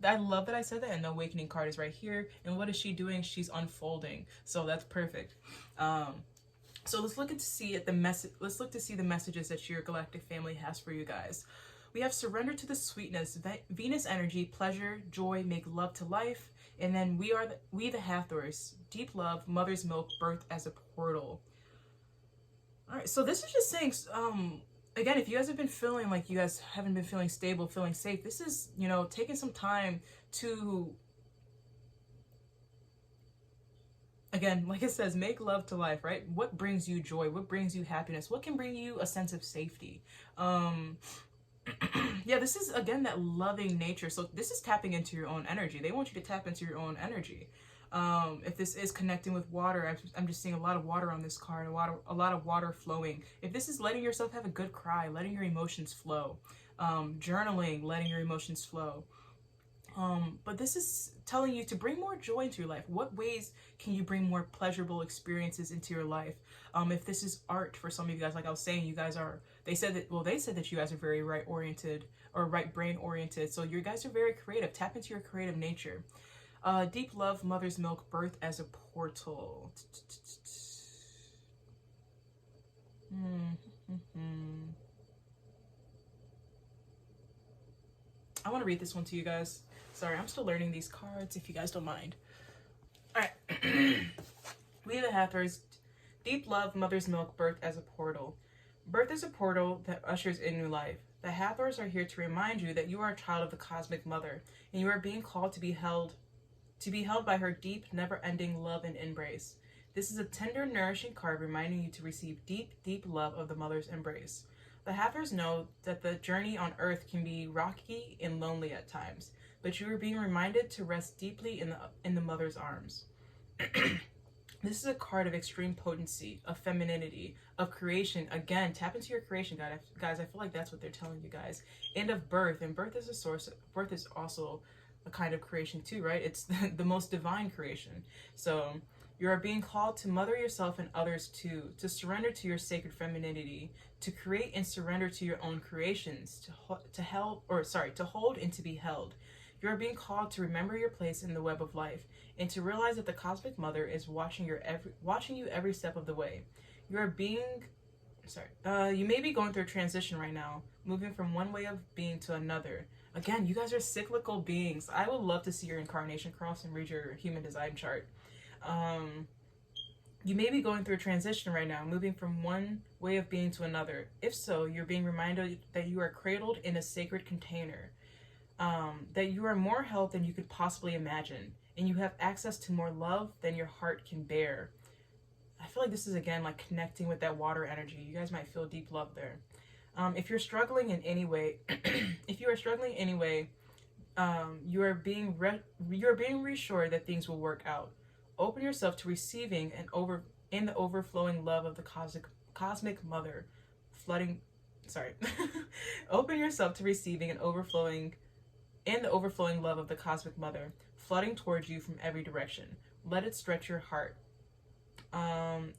I love that I said that, and the awakening card is right here. And what is she doing? She's unfolding. So that's perfect. So let's look to see the messages that your galactic family has for you guys. We have surrender to the sweetness, Venus energy, pleasure, joy, make love to life. And then we the Hathors, deep love, mother's milk, birth as a portal. All right, so this is just saying, again, if you guys have been feeling like you guys haven't been feeling stable, feeling safe, this is, you know, taking some time to, again, like it says, make love to life, right? What brings you joy? What brings you happiness? What can bring you a sense of safety? Yeah, this is, again, that loving nature. So this is tapping into your own energy. They want you to tap into your own energy. If this is connecting with water, I'm just seeing a lot of water on this card, a lot of water flowing. If this is letting yourself have a good cry, letting your emotions flow, journaling, letting your emotions flow. But this is telling you to bring more joy into your life. What ways can you bring more pleasurable experiences into your life? If this is art for some of you guys, like I was saying, you guys are, they said that you guys are very right-oriented or right-brain oriented. So you guys are very creative. Tap into your creative nature. Deep love, mother's milk, birth as a portal. I want to read this one to you guys. Sorry, I'm still learning these cards, if you guys don't mind. All right. We the Hathors. Deep love, mother's milk, birth as a portal. Birth is a portal that ushers in new life. The Hathors are here to remind you that you are a child of the cosmic mother, and you are being called to be held by her deep, never-ending love and embrace. This is a tender, nourishing card reminding you to receive deep, deep love of the mother's embrace. The Hathors know that the journey on Earth can be rocky and lonely at times, but you are being reminded to rest deeply in the mother's arms. This is a card of extreme potency, of femininity, of creation. Again, tap into your creation, guys. I feel like that's what they're telling you guys. And of birth. And birth is a source. Birth is also a kind of creation too, right? It's the most divine creation. So you are being called to mother yourself and others too, to surrender to your sacred femininity, to create and surrender to your own creations, to hold and to be held. You are being called to remember your place in the web of life, and to realize that the cosmic mother is watching you every step of the way. You may be going through a transition right now, moving from one way of being to another. Again, you guys are cyclical beings. I would love to see your incarnation cross and read your human design chart. You may be going through a transition right now, moving from one way of being to another. If so, you're being reminded that you are cradled in a sacred container, that you are more health than you could possibly imagine, and you have access to more love than your heart can bear. I feel like this is, again, like connecting with that water energy. You guys might feel deep love there. If you're struggling in any way, you are being reassured that things will work out. Open yourself to receiving the overflowing love of the cosmic mother, Open yourself to receiving the overflowing love of the cosmic mother, flooding towards you from every direction. Let it stretch your heart.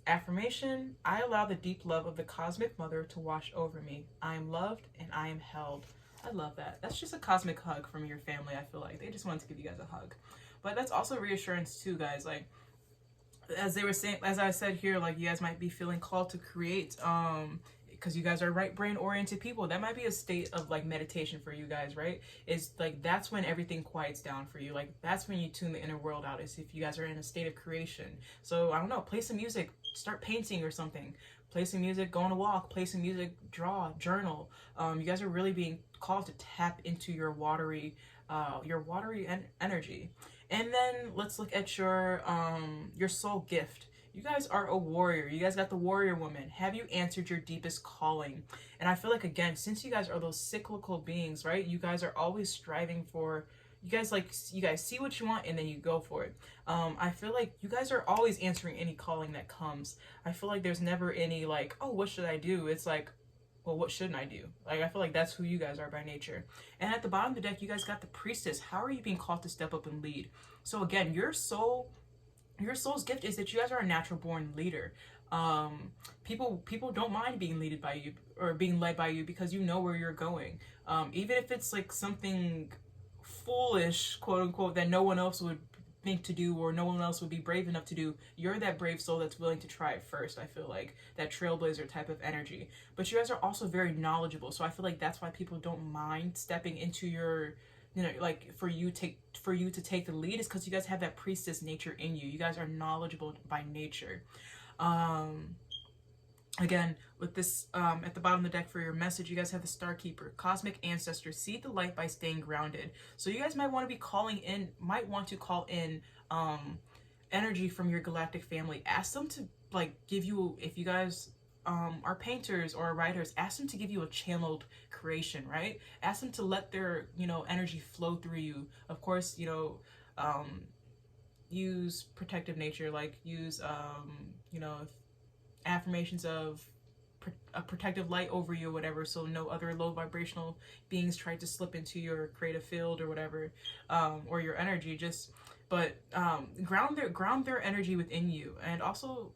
Affirmation: I allow the deep love of the cosmic mother to wash over me. I am loved and I am held. I love that. That's just a cosmic hug from your family. I feel like they just wanted to give you guys a hug. But that's also reassurance too, guys. Like, as I said here, like, you guys might be feeling called to create, because you guys are right brain oriented people. That might be a state of like meditation for you guys, right? Is like, that's when everything quiets down for you. Like, that's when you tune the inner world out, is if you guys are in a state of creation. So I don't know, play some music, start painting or something. Play some music, go on a walk, play some music, draw, journal. You guys are really being called to tap into your watery energy. And then let's look at your soul gift. You guys are a warrior. You guys got the warrior woman. Have you answered your deepest calling? And I feel like, again, since you guys are those cyclical beings, right? You guys are always striving for, you guys see what you want and then you go for it. I feel like you guys are always answering any calling that comes. I feel like there's never any like, oh, what should I do? It's like, well, what shouldn't I do? Like, I feel like that's who you guys are by nature. And at the bottom of the deck, you guys got the priestess. How are you being called to step up and lead? So again, your soul's gift is that you guys are a natural born leader. People don't mind being led by you, or being led by you, because you know where you're going. Even if it's like something foolish, quote unquote, that no one else would think to do, or no one else would be brave enough to do, you're that brave soul that's willing to try it first. I feel like that trailblazer type of energy. But you guys are also very knowledgeable, so I feel like that's why people don't mind stepping into your, like, for you to take the lead, is because you guys have that priestess nature in you. You guys are knowledgeable by nature. Again, with this, at the bottom of the deck for your message, you guys have the Star Keeper, cosmic ancestor. See the light by staying grounded. So you guys might want to call in energy from your galactic family. Ask them to, like, give you, if you guys are painters or writers, ask them to give you a channeled creation, right? Ask them to let their, energy flow through you. Of course, use protective nature, like use, affirmations of a protective light over you or whatever, so no other low vibrational beings try to slip into your creative field or whatever, or your energy. Ground their energy within you. And also,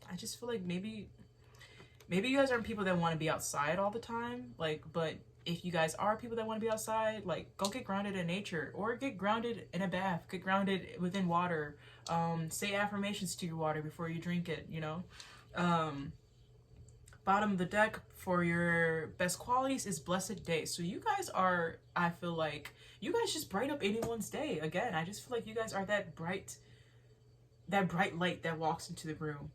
I just feel like maybe you guys aren't people that want to be outside all the time, like, but if you guys are people that want to be outside, like, go get grounded in nature, or get grounded in a bath, get grounded within water. Say affirmations to your water before you drink it, bottom of the deck for your best qualities is blessed day. So you guys are, I feel like, you guys just bright up anyone's day. Again, I just feel like you guys are that bright light that walks into the room.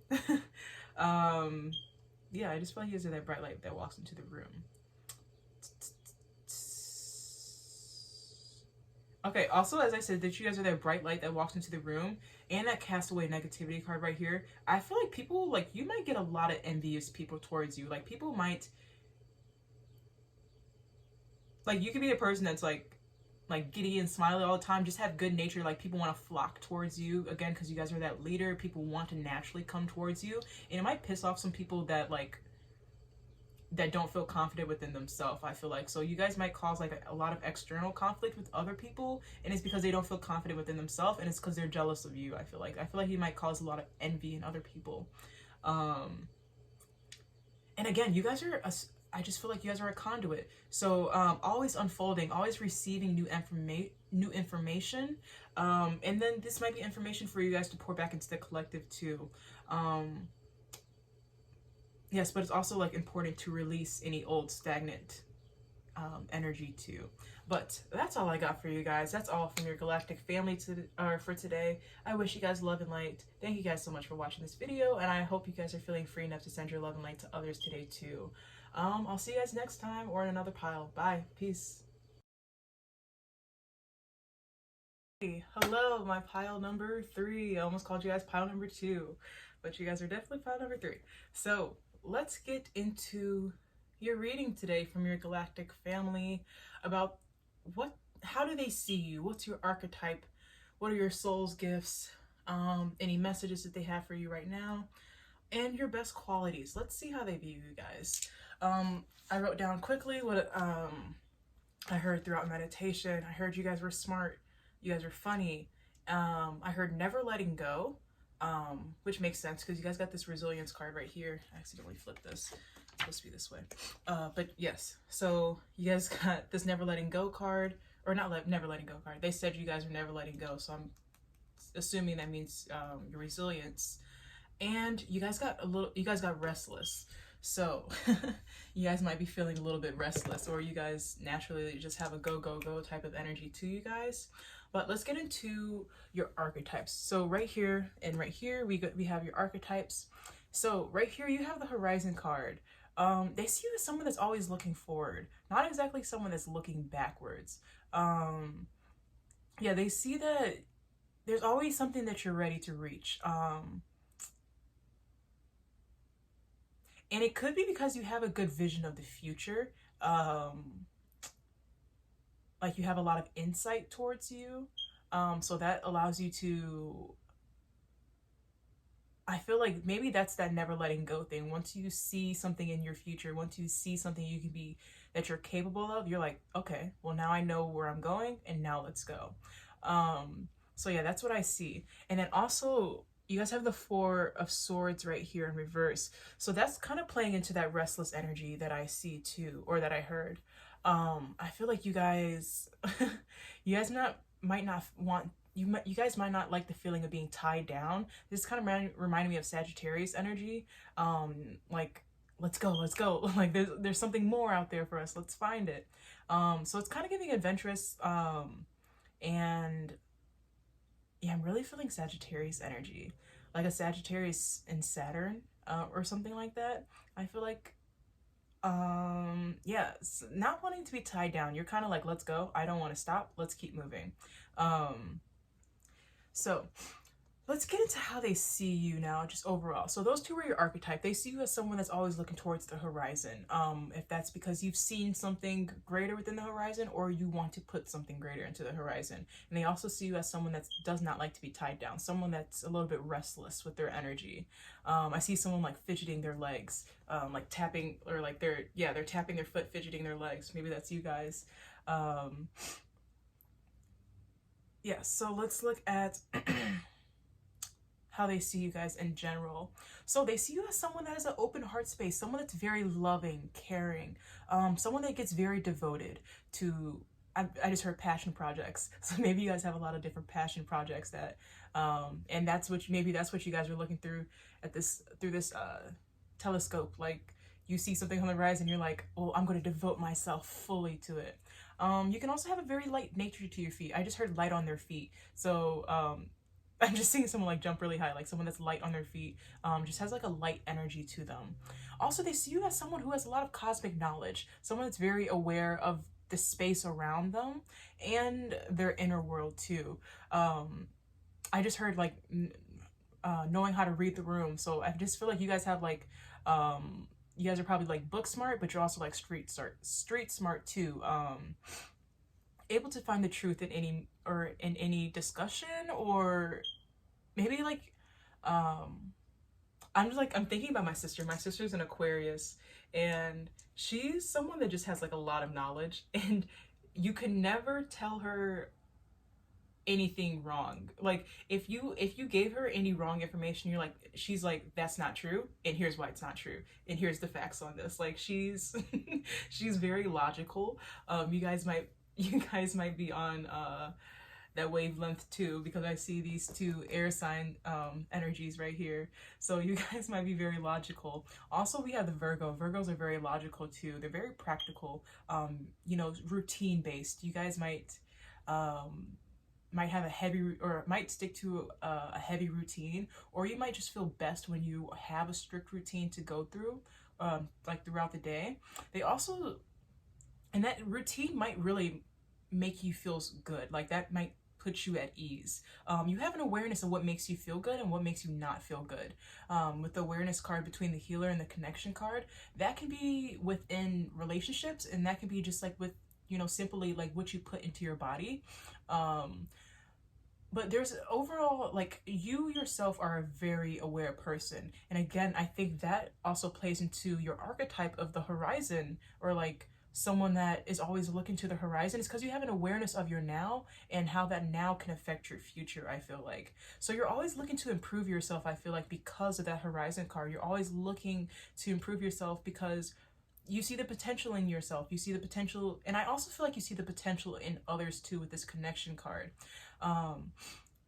Yeah, I just feel like you guys are that bright light that walks into the room. Okay, also, as I said, that you guys are that bright light that walks into the room, and that cast away negativity card right here. I feel like people, like, you might get a lot of envious people towards you. Like, people might, like, you could be a person that's, like giddy and smiley all the time, just have good nature. Like, people want to flock towards you, again, because you guys are that leader. People want to naturally come towards you, and it might piss off some people that, like, that don't feel confident within themselves, I feel like. So you guys might cause like a lot of external conflict with other people, and it's because they don't feel confident within themselves, and it's because they're jealous of you. I feel like you might cause a lot of envy in other people. And again, you guys are I just feel like you guys are a conduit. So always unfolding, always receiving new information, and then this might be information for you guys to pour back into the collective too. Yes, but it's also like important to release any old stagnant energy too. But that's all I got for you guys. That's all from your galactic family for today. I wish you guys love and light. Thank you guys so much for watching this video, and I hope you guys are feeling free enough to send your love and light to others today too. I'll see you guys next time or in another pile. Bye. Peace. Hello, my pile number 3. I almost called you guys pile number 2, but you guys are definitely pile number 3. So let's get into your reading today from your galactic family about how do they see you? What's your archetype? What are your soul's gifts? Any messages that they have for you right now? And your best qualities. Let's see how they view you guys. I wrote down quickly what I heard throughout meditation. I heard you guys were smart. You guys are funny. I heard never letting go, which makes sense because you guys got this resilience card right here. I accidentally flipped this. It's supposed to be this way. But yes, so you guys got this never letting go card, or never letting go card. They said you guys are never letting go, so I'm assuming that means your resilience. And you guys got restless. So you guys might be feeling a little bit restless, or you guys naturally just have a go type of energy to you guys. But let's get into your archetypes. So right here and right here, we have your archetypes. So right here, you have the Horizon card. They see you as someone that's always looking forward, not exactly someone that's looking backwards. Yeah, they see that there's always something that you're ready to reach. And it could be because you have a good vision of the future. Like you have a lot of insight towards you. So that allows you to, I feel like maybe that's that never letting go thing. Once you see something in your future, once you see something that you're capable of, you're like, okay, well now I know where I'm going and now let's go. So yeah, that's what I see. And then also, you guys have the 4 of Swords right here in reverse. So that's kind of playing into that restless energy that I see too, or that I heard. I feel like you guys, you guys might not like the feeling of being tied down. This kind of reminded me of Sagittarius energy. Like, let's go. Like there's something more out there for us. Let's find it. So it's kind of giving adventurous, and yeah, I'm really feeling Sagittarius energy, like a Sagittarius in Saturn, or something like that. I feel like, yeah, not wanting to be tied down. You're kind of like, let's go. I don't want to stop. Let's keep moving. So let's get into how they see you now, just overall. So those 2 were your archetype. They see you as someone that's always looking towards the horizon. If that's because you've seen something greater within the horizon, or you want to put something greater into the horizon. And they also see you as someone that does not like to be tied down, someone that's a little bit restless with their energy. I see someone like fidgeting their legs, like tapping, or like they're tapping their foot, fidgeting their legs. Maybe that's you guys. Yeah, so let's look at how they see you guys in general. So they see you as someone that has an open heart space, someone that's very loving, caring, someone that gets very devoted to, I just heard passion projects. So maybe you guys have a lot of different passion projects that, and that's what you guys are looking through through this telescope. Like, you see something on the horizon, you're like, oh, I'm going to devote myself fully to it. You can also have a very light nature to your feet. I just heard light on their feet. So I'm just seeing someone like jump really high, like someone that's light on their feet, just has like a light energy to them. Also, they see you as someone who has a lot of cosmic knowledge, someone that's very aware of the space around them and their inner world too. I just heard like knowing how to read the room. So I just feel like you guys have like, you guys are probably like book smart, but you're also like street smart too. Able to find the truth in any discussion, or maybe like, I'm thinking about my sister. My sister's an Aquarius, and she's someone that just has like a lot of knowledge, and you can never tell her anything wrong. Like if you gave her any wrong information, you're like, she's like, that's not true, and here's why it's not true, and here's the facts on this. Like she's she's very logical. You guys might be on that wavelength too, because I see these two air sign energies right here. So you guys might be very logical. Also, we have the Virgo. Virgos are very logical too. They're very practical, you know, routine based. You guys might have a heavy, or might stick to a heavy routine, or you might just feel best when you have a strict routine to go through, like throughout the day. They also, and that routine might really make you feel good. Like that might put you at ease. You have an awareness of what makes you feel good and what makes you not feel good. With the awareness card between the healer and the connection card, that can be within relationships, and that can be just like with, you know, simply like what you put into your body. But there's overall, like, you yourself are a very aware person. And again, I think that also plays into your archetype of the horizon, or like someone that is always looking to the horizon. It's because you have an awareness of your now and how that now can affect your future, I feel like. So you're always looking to improve yourself, I feel like, because of that horizon card. You're always looking to improve yourself because you see the potential in yourself. You see the potential, and I also feel like you see the potential in others too with this connection card.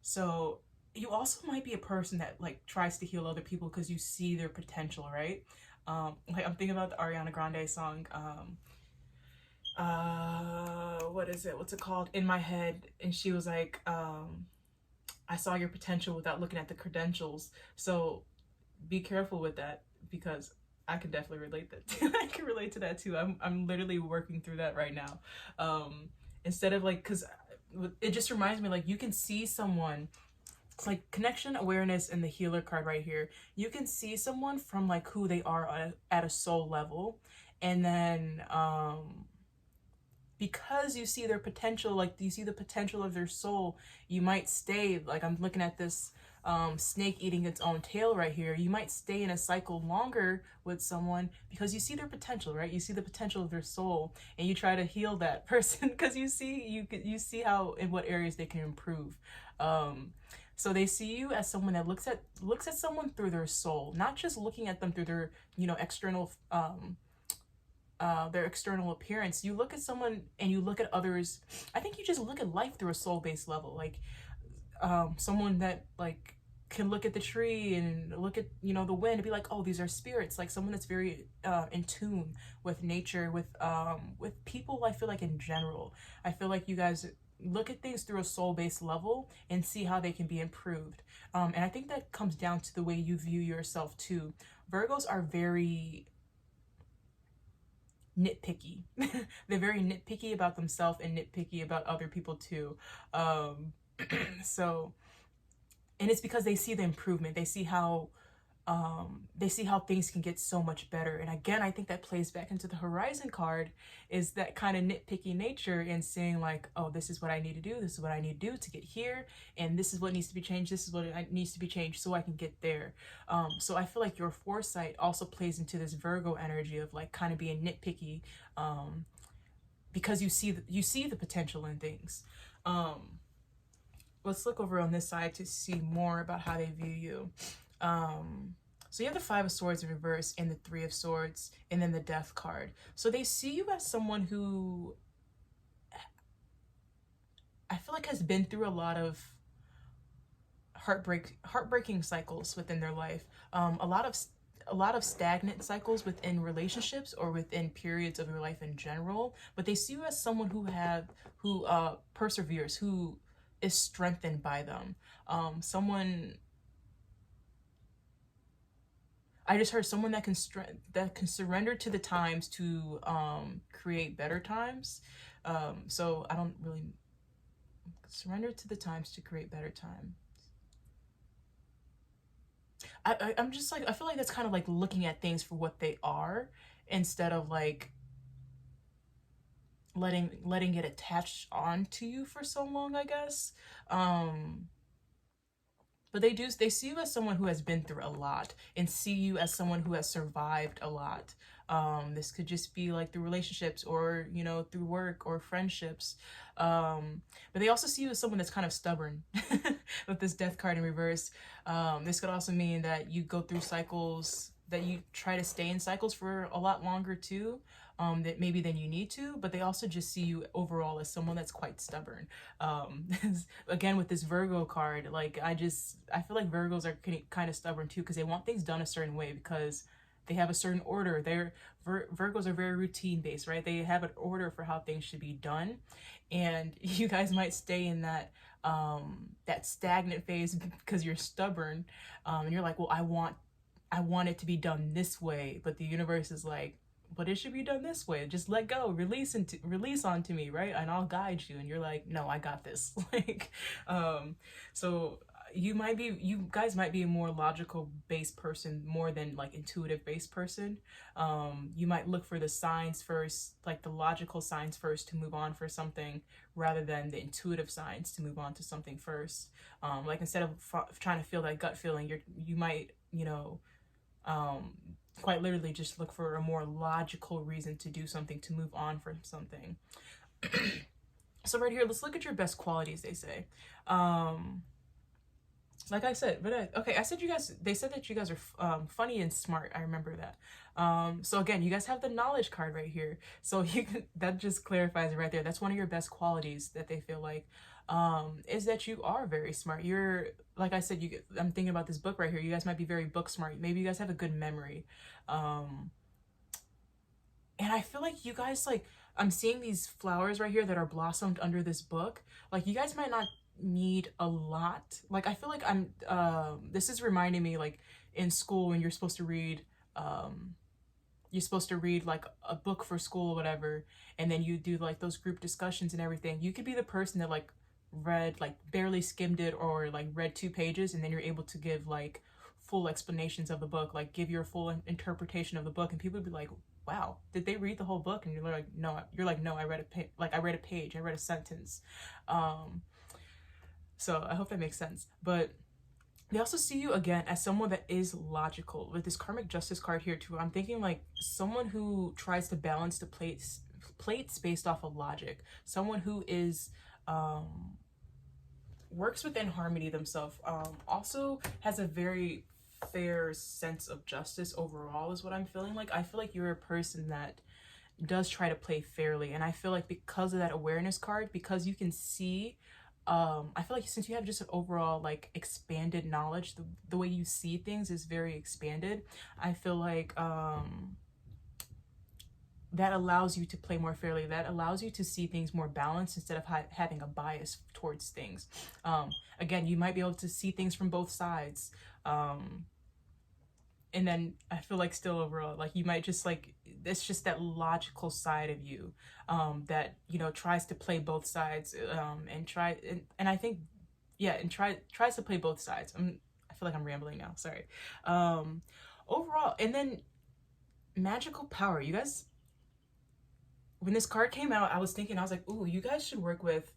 So you also might be a person that like tries to heal other people because you see their potential, right? Like I'm thinking about the Ariana Grande song, what is it? What's it called? In My Head. And she was like, I saw your potential without looking at the credentials. So be careful with that, because I can definitely relate that. I can relate to that too. I'm literally working through that right now. Instead of like, because it just reminds me, like, you can see someone, it's like connection, awareness, and the healer card right here. You can see someone from like who they are at a soul level, and then because you see their potential, like you see the potential of their soul, you might stay, like I'm looking at this snake eating its own tail right here. You might stay in a cycle longer with someone because you see their potential, right? You see the potential of their soul, and you try to heal that person because you see how, in what areas they can improve. So they see you as someone that looks at someone through their soul, not just looking at them through their, you know, their external appearance. You look at someone and you look at others. I think you just look at life through a soul-based level, like someone that like can look at the tree and look at, you know, the wind and be like, oh, these are spirits. Like someone that's very in tune with nature, with people. I feel like in general, I feel like you guys look at things through a soul-based level and see how they can be improved. And I think that comes down to the way you view yourself too. Virgos are very nitpicky. They're very nitpicky about themselves and nitpicky about other people too. So, and it's because they see the improvement. They see how things can get so much better. And again, I think that plays back into the horizon card, is that kind of nitpicky nature, and saying like, oh, this is what I need to do, this is what I need to do to get here, and this is what needs to be changed, this is what needs to be changed so I can get there. So I feel like your foresight also plays into this Virgo energy of like kind of being nitpicky, because you see the potential in things. Let's look over on this side to see more about how they view you. So you have the Five of Swords in reverse and the Three of Swords, and then the Death card. So they see you as someone who I feel like has been through a lot of heartbreaking cycles within their life. A lot of a lot of stagnant cycles within relationships or within periods of your life in general, but they see you as someone who perseveres, who is strengthened by them. Someone, I just heard someone that can surrender to the times to create better times. So I don't really surrender to the times to create better time. I'm just like, I feel like that's kind of like looking at things for what they are instead of like letting it attach onto you for so long, I guess. But they see you as someone who has been through a lot and see you as someone who has survived a lot. This could just be like through relationships or, you know, through work or friendships. But they also see you as someone that's kind of stubborn with this death card in reverse. This could also mean that you go through cycles, that you try to stay in cycles for a lot longer too, that maybe than you need to, but they also just see you overall as someone that's quite stubborn. Again, with this Virgo card, like I feel like Virgos are kind of stubborn too, because they want things done a certain way because they have a certain order. Virgos are very routine based, right? They have an order for how things should be done, and you guys might stay in that that stagnant phase because you're stubborn, and you're like, well, I want it to be done this way, but the universe is like, but it should be done this way. Just let go, release onto me, right? And I'll guide you. And you're like, no, I got this. Like, so you guys might be a more logical based person more than like intuitive based person. You might look for the signs first, like the logical signs first to move on for something rather than the intuitive signs to move on to something first. Like instead of trying to feel that gut feeling, you might, you know, quite literally just look for a more logical reason to do something, to move on from something. So right here, let's look at your best qualities, they say. Like I said, okay, they said that you guys are funny and smart. I remember that. So again, you guys have the knowledge card right here. So that just clarifies it right there. That's one of your best qualities that they feel like, is that you are very smart. You're, like I said, I'm thinking about this book right here. You guys might be very book smart. Maybe you guys have a good memory. And I feel like you guys, like, I'm seeing these flowers right here that are blossomed under this book. Like, you guys might not need a lot. Like, I feel like this is reminding me, like, in school when you're supposed to read like a book for school or whatever, and then you do like those group discussions and everything. You could be the person that like read, like barely skimmed it or like read 2 pages, and then you're able to give like full explanations of the book, like give your full interpretation of the book, and people would be like, wow, did they read the whole book? And you're like, no, I read I read a page, I read a sentence. So I hope that makes sense. But they also see you again as someone that is logical. With this karmic justice card here too, I'm thinking like someone who tries to balance the plates based off of logic. Someone who is works within harmony themselves. Also has a very fair sense of justice overall is what I'm feeling like. I feel like you're a person that does try to play fairly, and I feel like because of that awareness card, because you can see, I feel like since you have just an overall like expanded knowledge, the way you see things is very expanded. I feel like that allows you to play more fairly. That allows you to see things more balanced instead of having a bias towards things. Again, you might be able to see things from both sides. And then I feel like still overall, like you might just like, it's just that logical side of you that, you know, tries to play both sides and I think, yeah, and tries to play both sides. I feel like I'm rambling now, sorry. Overall, and then magical power, you guys, when this card came out, I was thinking, I was like, ooh, you guys should work with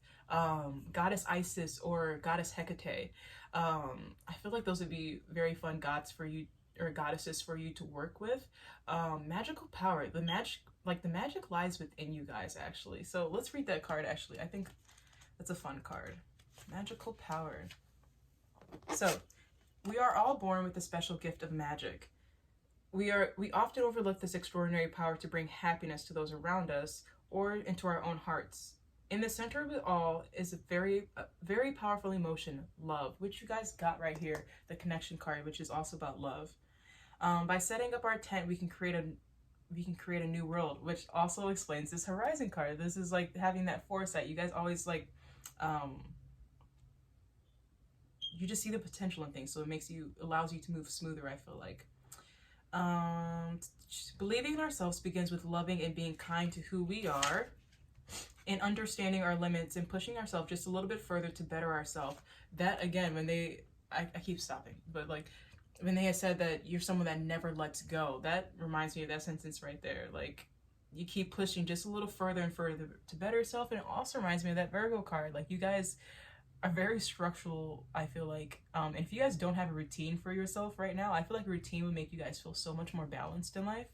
Goddess Isis or Goddess Hecate. I feel like those would be very fun gods for you, or goddesses for you to work with. Magical power, the magic lies within you guys, actually. So let's read that card, actually. I think that's a fun card. Magical power. So we are all born with the special gift of magic. We often overlook this extraordinary power to bring happiness to those around us or into our own hearts. In the center of it all is a very powerful emotion, love, which you guys got right here, the connection card, which is also about love. By setting up our tent, we can create a new world, which also explains this horizon card. This is like having that foresight. You guys always like, um, you just see the potential in things, so allows you to move smoother, I feel like. Um, Believing in ourselves begins with loving and being kind to who we are, and understanding our limits and pushing ourselves just a little bit further to better ourselves. That again, I keep stopping, but like when they had said that you're someone that never lets go, that reminds me of that sentence right there. Like, you keep pushing just a little further and further to better yourself. And it also reminds me of that Virgo card. Like, you guys are very structural, I feel like. And if you guys don't have a routine for yourself right now, I feel like a routine would make you guys feel so much more balanced in life.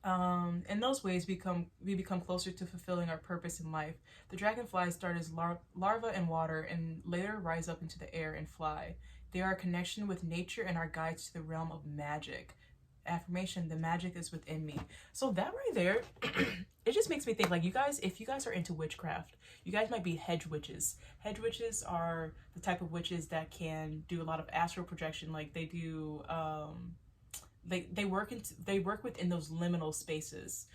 In those ways, we become closer to fulfilling our purpose in life. The dragonflies start as larvae in water and later rise up into the air and fly. They are a connection with nature and our guides to the realm of magic. Affirmation: the magic is within me. So that right there, it just makes me think, like, you guys, if you guys are into witchcraft, you guys might be hedge witches. Hedge witches are the type of witches that can do a lot of astral projection. Like, they do they work within those liminal spaces.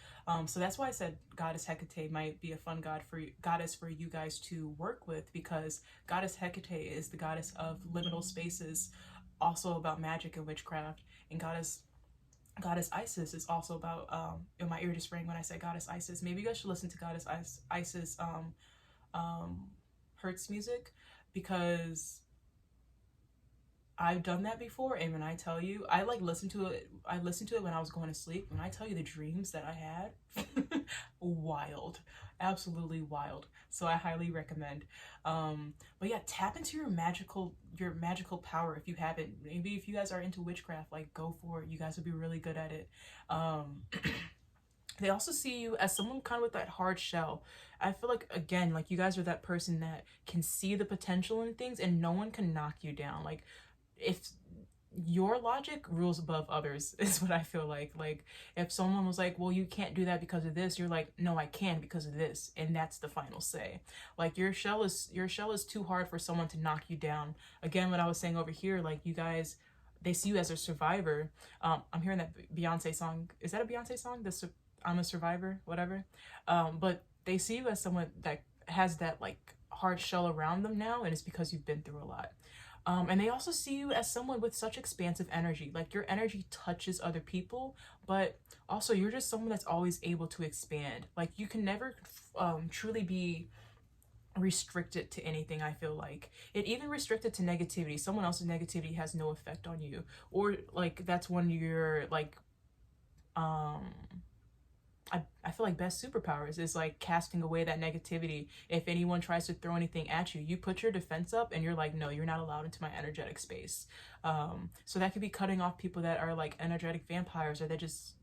So that's why I said Goddess Hecate might be a fun goddess for you guys to work with, because Goddess Hecate is the goddess of liminal spaces, also about magic and witchcraft. And Goddess Isis is also about, my ear just rang when I said Goddess Isis. Maybe you guys should listen to Goddess Isis Hertz music, because I've done that before, and when I tell you, I listened to it when I was going to sleep. When I tell you the dreams that I had, wild, absolutely wild. So I highly recommend. But yeah, tap into your magical power if you haven't. Maybe if you guys are into witchcraft, like, go for it. You guys would be really good at it. They also see you as someone kind of with that hard shell. I feel like, again, like, you guys are that person that can see the potential in things and no one can knock you down. Like, if your logic rules above others is what I feel like. Like, if someone was like, well, you can't do that because of this, you're like, no, I can because of this, and that's the final say. Like, your shell is too hard for someone to knock you down. Again, what I was saying over here, like, you guys, they see you as a survivor. I'm hearing that Beyonce song. Is that a Beyonce song? I'm a survivor, whatever. But they see you as someone that has that, like, hard shell around them now, and it's because you've been through a lot. And they also see you as someone with such expansive energy. Like, your energy touches other people, but also you're just someone that's always able to expand. Like, you can never truly be restricted to anything. I feel like it even restricted to negativity. Someone else's negativity has no effect on you, or like, that's one of your, like, I feel like best superpowers is like casting away that negativity. If anyone tries to throw anything at you, you put your defense up and you're like, no, you're not allowed into my energetic space. So that could be cutting off people that are like energetic vampires, or that just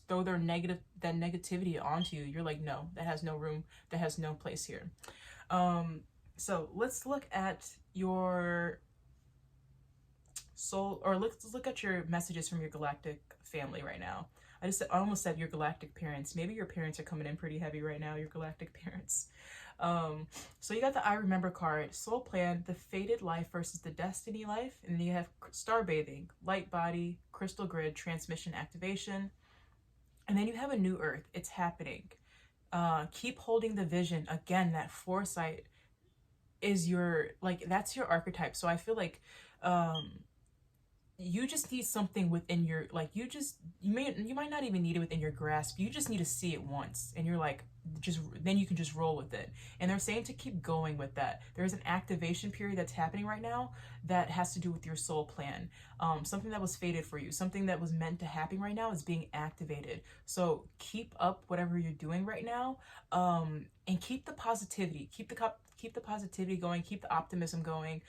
throw their negativity onto you. You're like, no, that has no room, that has no place here. So let's look at your soul, or let's look at your messages from your galactic family right now. I almost said your galactic parents. Maybe your parents are coming in pretty heavy right now, your galactic parents. So you got the I Remember card, soul plan, the fated life versus the destiny life. And then you have star bathing, light body, crystal grid, transmission activation. And then you have a new earth. It's happening. Keep holding the vision. Again, that foresight is that's your archetype. So I feel like, you just need something within your, like, you might not even need it within your grasp. You just need to see it once, and you're like, then you can just roll with it. And they're saying to keep going with that. There's an activation period that's happening right now that has to do with your soul plan. Something that was fated for you, something that was meant to happen right now is being activated. So keep up whatever you're doing right now, and keep the positivity, keep the positivity going, keep the optimism going.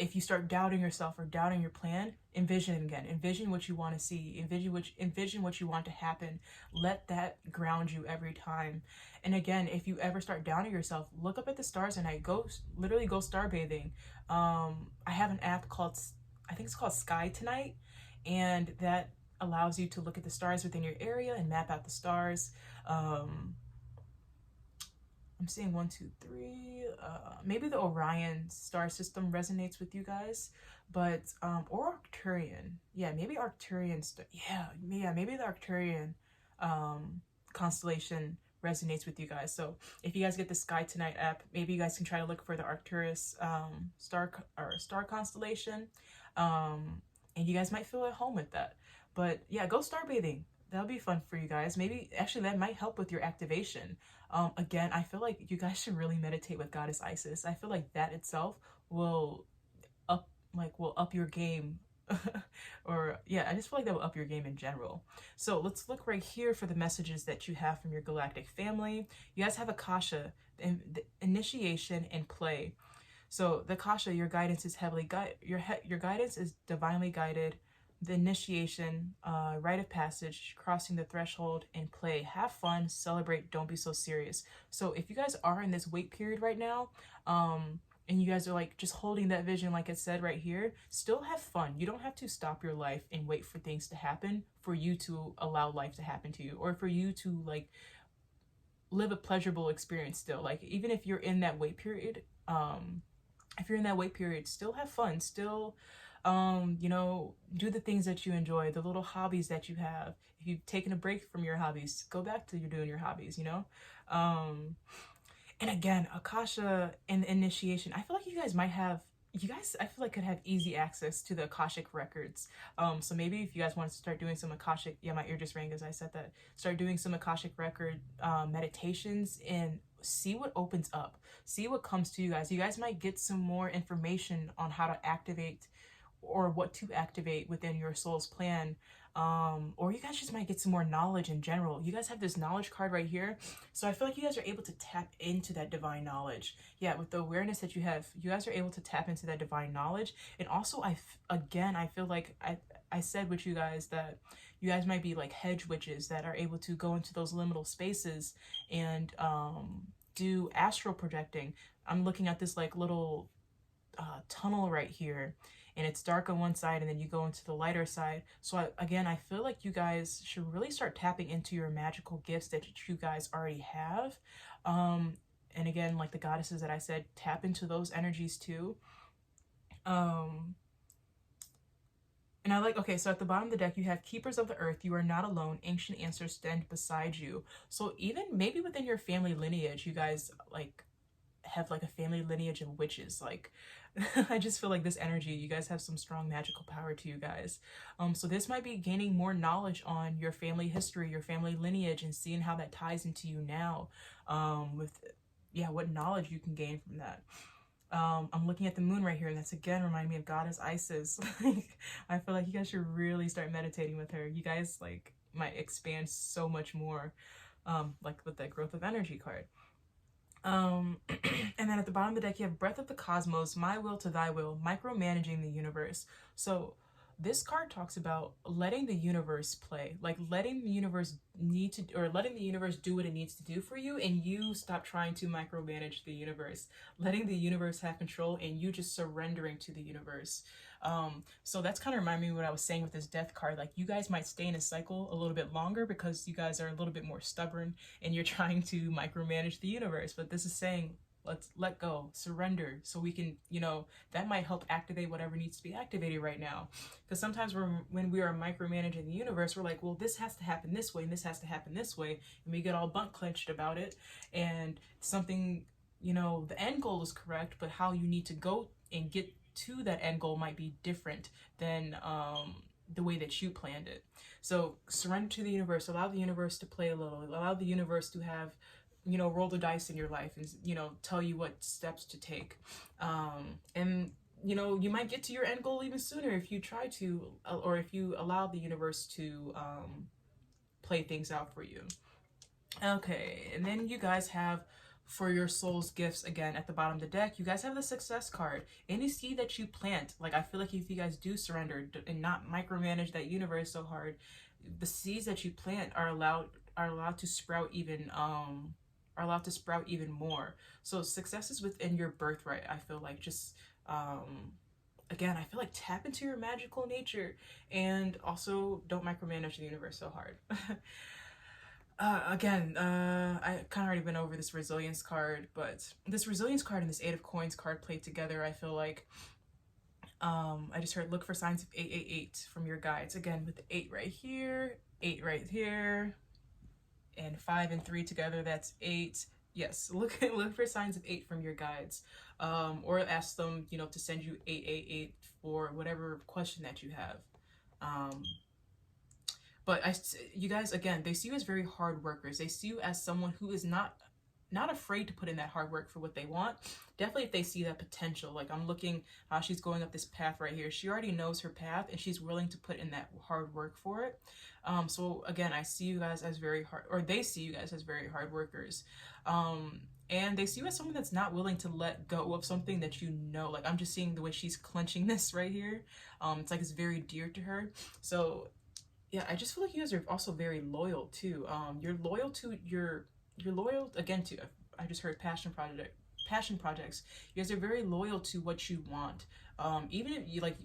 If you start doubting yourself or doubting your plan, envision again. Envision what you want to see. Envision what you want to happen. Let that ground you every time. And again, if you ever start doubting yourself, look up at the stars and literally go starbathing. I have an app called, I think it's called Sky Tonight, and that allows you to look at the stars within your area and map out the stars. I'm seeing 1, 2, 3. Maybe the Orion star system resonates with you guys, but or Arcturian. Yeah, maybe Arcturian. Yeah, maybe the Arcturian constellation resonates with you guys. So if you guys get the Sky Tonight app, maybe you guys can try to look for the Arcturus star constellation, and you guys might feel at home with that. But yeah, go starbathing. That'll be fun for you guys. Maybe actually that might help with your activation. Again, I feel like you guys should really meditate with Goddess Isis. I feel like that itself will will up your game. Or yeah, I just feel like that will up your game in general. So let's look right here for the messages that you have from your galactic family. You guys have Akasha, the initiation and play. So the Akasha, your guidance is heavily your guidance is divinely guided. The initiation, rite of passage, crossing the threshold, and play. Have fun, celebrate, don't be so serious. So if you guys are in this wait period right now, and you guys are like just holding that vision like it said right here, still have fun. You don't have to stop your life and wait for things to happen for you to allow life to happen to you, or for you to like live a pleasurable experience still. Like even if you're in that wait period, still have fun, still do the things that you enjoy, the little hobbies that you have. If you've taken a break from your hobbies, go back to doing your hobbies, and again, Akasha and the initiation, I feel like I feel like could have easy access to the Akashic records. So maybe if you guys want to start doing some Akashic, yeah, my ear just rang as I said that, start doing some Akashic record meditations and see what opens up, see what comes to you guys. You guys might get some more information on how to activate or what to activate within your soul's plan, or you guys just might get some more knowledge in general. You guys have this knowledge card right here, so I feel like you guys are able to tap into that divine knowledge. Yeah, with the awareness that you have, you guys are able to tap into that divine knowledge. And also I feel like I said with you guys that you guys might be like hedge witches that are able to go into those liminal spaces and do astral projecting. I'm looking at this like little tunnel right here, and it's dark on one side and then you go into the lighter side. So I feel like you guys should really start tapping into your magical gifts that you guys already have. And again, like the goddesses that I said, tap into those energies too. And I like, okay, so at the bottom of the deck, you have Keepers of the Earth. You are not alone. Ancient answers stand beside you. So even maybe within your family lineage, you guys like have like a family lineage of witches. Like I just feel like this energy, you guys have some strong magical power to you guys. So this might be gaining more knowledge on your family history, your family lineage, and seeing how that ties into you now, with what knowledge you can gain from that. I'm looking at the moon right here, and that's again reminding me of Goddess Isis. I feel like you guys should really start meditating with her. You guys like might expand so much more, like with that growth of energy card. And then at the bottom of the deck, you have Breath of the Cosmos, My Will to Thy Will, Micromanaging the Universe. So this card talks about letting the universe play, like letting the universe letting the universe do what it needs to do for you, and you stop trying to micromanage the universe, letting the universe have control and you just surrendering to the universe. So that's kind of reminding me of what I was saying with this death card. Like you guys might stay in a cycle a little bit longer because you guys are a little bit more stubborn and you're trying to micromanage the universe. But this is saying, let's let go, surrender, so we can, that might help activate whatever needs to be activated right now. Because sometimes when we are micromanaging the universe, we're like, well, this has to happen this way and this has to happen this way, and we get all butt clenched about it. And something, the end goal is correct, but how you need to go and get to that end goal might be different than the way that you planned it. So surrender to the universe, allow the universe to play a little, allow the universe to have, roll the dice in your life and, tell you what steps to take. And, you might get to your end goal even sooner if you try to, or if you allow the universe to play things out for you. Okay, and then you guys have, for your soul's gifts, again, at the bottom of the deck, you guys have the Success card. Any seed that you plant, like I feel like if you guys do surrender and not micromanage that universe so hard, the seeds that you plant are allowed to sprout even more. So success is within your birthright. I feel like just again, I feel like tap into your magical nature and also don't micromanage the universe so hard. Again, I kind of already been over this resilience card, but this resilience card and this Eight of Coins card played together, I feel like, I just heard look for signs of 888 from your guides. Again, with the 8 right here, 8 right here, and 5 and 3 together, that's 8. Yes, look for signs of 8 from your guides, or ask them, you know, to send you 888 for whatever question that you have. But you guys, again, they see you as very hard workers. They see you as someone who is not afraid to put in that hard work for what they want. Definitely if they see that potential. Like I'm looking how she's going up this path right here. She already knows her path and she's willing to put in that hard work for it. So again, I see you guys as very hard, or they see you guys as very hard workers. And they see you as someone that's not willing to let go of something that you know. Like I'm just seeing the way she's clenching this right here. It's like it's very dear to her. So yeah, I just feel like you guys are also very loyal too. You're loyal to you're loyal again to, I just heard passion projects. You guys are very loyal to what you want. Even if you like,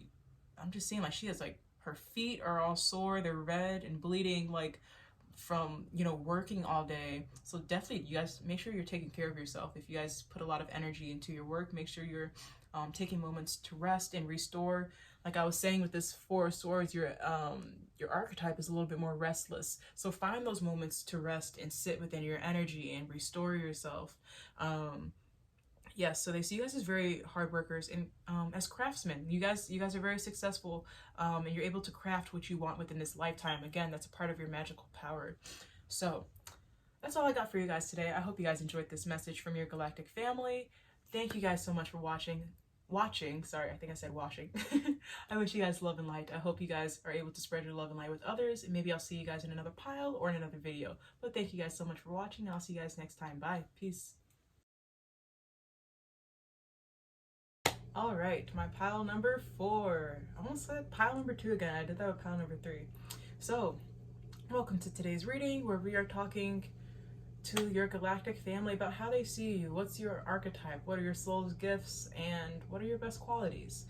I'm just seeing like she has like her feet are all sore, they're red and bleeding, like from, you know, working all day. So definitely you guys make sure you're taking care of yourself. If you guys put a lot of energy into your work, make sure you're taking moments to rest and restore. Like I was saying with this Four of Swords, your archetype is a little bit more restless. So find those moments to rest and sit within your energy and restore yourself. Yes, so they see you guys as very hard workers and as craftsmen. You guys are very successful, and you're able to craft what you want within this lifetime. Again, that's a part of your magical power. So that's all I got for you guys today. I hope you guys enjoyed this message from your galactic family. Thank you guys so much for watching. Sorry, I think I said washing. I wish you guys love and light. I hope you guys are able to spread your love and light with others, and maybe I'll see you guys in another pile or in another video. But thank you guys so much for watching, and I'll see you guys next time. Bye. Peace. All right, my pile number 4. I almost said pile number 2 again. I did that with pile number 3. So, welcome to today's reading, where we are talking to your galactic family about how they see you. What's your archetype? What are your soul's gifts? And what are your best qualities?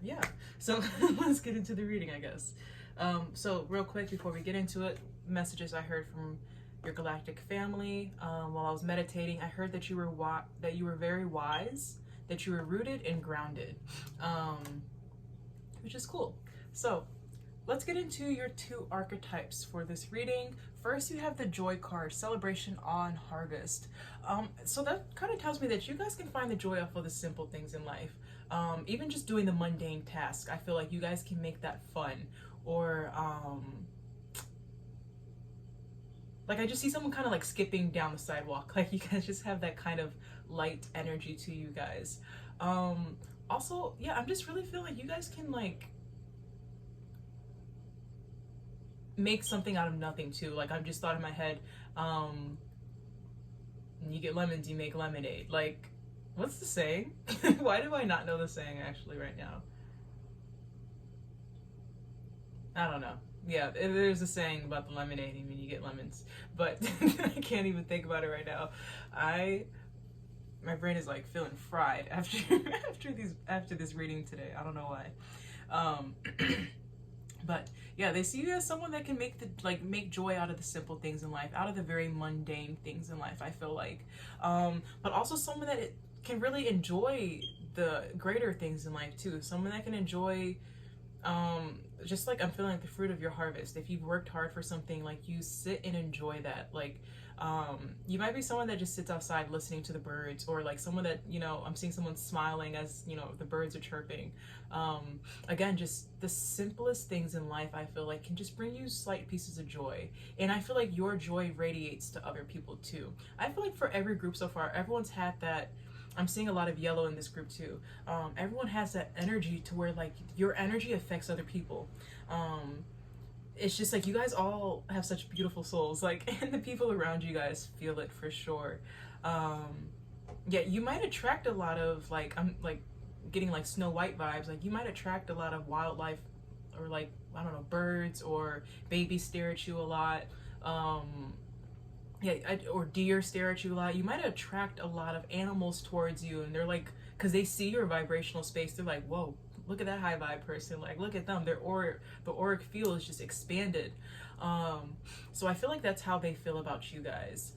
Yeah, so let's get into the reading, I guess. So real quick before we get into it, messages I heard from your galactic family while I was meditating. I heard that you were very wise, that you were rooted and grounded, which is cool. So let's get into your 2 archetypes for this reading. First, you have the Joy card, Celebration on Harvest. So that kind of tells me that you guys can find the joy off of the simple things in life. Even just doing the mundane tasks, I feel like you guys can make that fun. Or, like I just see someone kind of like skipping down the sidewalk. Like you guys just have that kind of light energy to you guys. Also, yeah, I'm just really feeling like you guys can like make something out of nothing too. Like I've just thought in my head, you get lemons, you make lemonade. Like, what's the saying? Why do I not know the saying actually right now? I don't know. Yeah, there's a saying about the lemonade, I mean you get lemons, but I can't even think about it right now. My brain is like feeling fried after after this reading today. I don't know why. But yeah, they see you as someone that can make joy out of the simple things in life, out of the very mundane things in life, I feel like. But also someone that can really enjoy the greater things in life too. Someone that can enjoy, just like I'm feeling like the fruit of your harvest. If you've worked hard for something, like you sit and enjoy that. Like, you might be someone that just sits outside listening to the birds, or like someone that, you know, I'm seeing someone smiling as, you know, the birds are chirping. Again, just the simplest things in life, I feel like, can just bring you slight pieces of joy. And I feel like your joy radiates to other people too. I feel like for every group so far, everyone's had that. I'm seeing a lot of yellow in this group too. Everyone has that energy to where like your energy affects other people. It's just like you guys all have such beautiful souls, like, and the people around you guys feel it for sure. Yeah, you might attract a lot of like, I'm like getting like Snow White vibes. Like you might attract a lot of wildlife, or like, I don't know, birds, or babies stare at you a lot. Yeah, or deer stare at you a lot. You might attract a lot of animals towards you, and they're like, because they see your vibrational space, they're like, whoa, look at that high vibe person, like look at them, their the auric field is just expanded. So I feel like that's how they feel about you guys.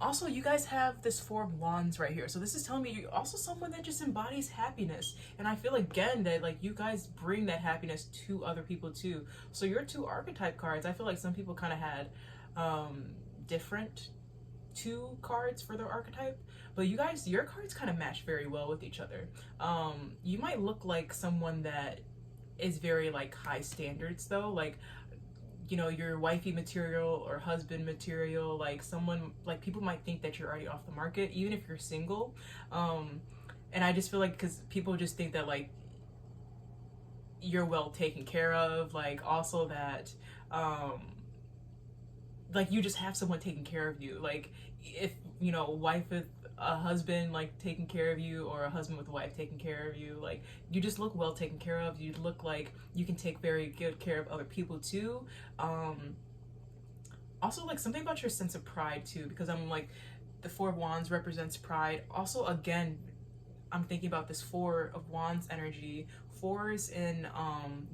Also, you guys have this Four of Wands right here. So this is telling me you're also someone that just embodies happiness. And I feel again that like you guys bring that happiness to other people too. So your two archetype cards, I feel like some people kind of had different two cards for their archetype, but you guys, your cards kind of match very well with each other. You might look like someone that is very like high standards though, like, you know, your wifey material or husband material, like someone, like people might think that you're already off the market even if you're single. And I just feel like because people just think that like you're well taken care of, like also that like you just have someone taking care of you, like if you know, a wife with a husband like taking care of you, or a husband with a wife taking care of you, like you just look well taken care of. You look like you can take very good care of other people too. Also like something about your sense of pride too, because I'm like the Four of Wands represents pride. Also again, I'm thinking about this Four of Wands energy. Fours in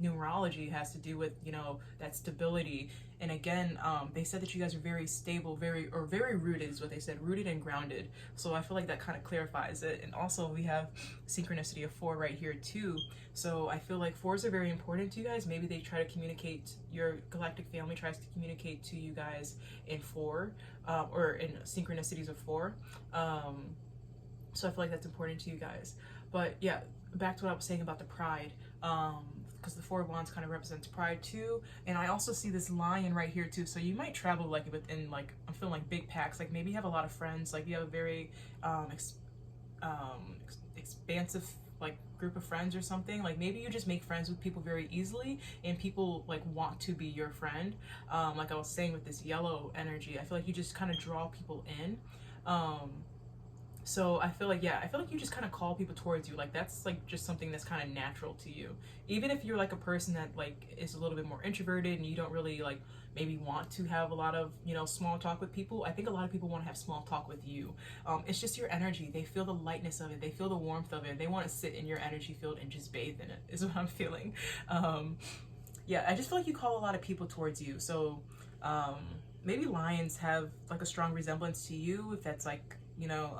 numerology has to do with, you know, that stability. And again, they said that you guys are very stable, very rooted is what they said, rooted and grounded. So I feel like that kind of clarifies it. And also we have synchronicity of 4 right here too. So I feel like fours are very important to you guys. Maybe they try to communicate, your galactic family tries to communicate to you guys in 4, or in synchronicities of 4. So I feel like that's important to you guys. But yeah, back to what I was saying about the pride, because the Four of Wands kind of represents pride too. And I also see this lion right here too. So you might travel like within, like, I'm feeling like big packs, like maybe you have a lot of friends, like you have a very expansive like group of friends or something. Like maybe you just make friends with people very easily and people like want to be your friend. Like I was saying with this yellow energy, I feel like you just kind of draw people in. So I feel like, yeah, I feel like you just kind of call people towards you. Like that's like just something that's kind of natural to you. Even if you're like a person that like is a little bit more introverted and you don't really like maybe want to have a lot of, you know, small talk with people. I think a lot of people want to have small talk with you. It's just your energy. They feel the lightness of it. They feel the warmth of it. They want to sit in your energy field and just bathe in it is what I'm feeling. Yeah, I just feel like you call a lot of people towards you. So maybe lions have like a strong resemblance to you, if that's like, you know,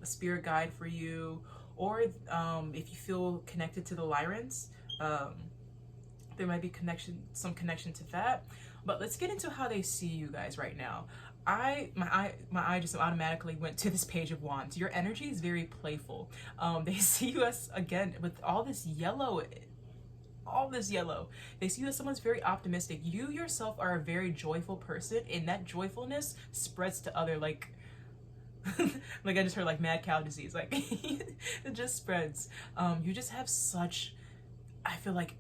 a spirit guide for you, or if you feel connected to the Lyrans, there might be some connection to that. But let's get into how they see you guys right now. My eye just automatically went to this Page of Wands. Your energy is very playful. They see you as, again, with all this yellow. They see you as someone's very optimistic. You yourself are a very joyful person, and that joyfulness spreads to other, like like I just heard like mad cow disease, like it just spreads. You just have such, I feel like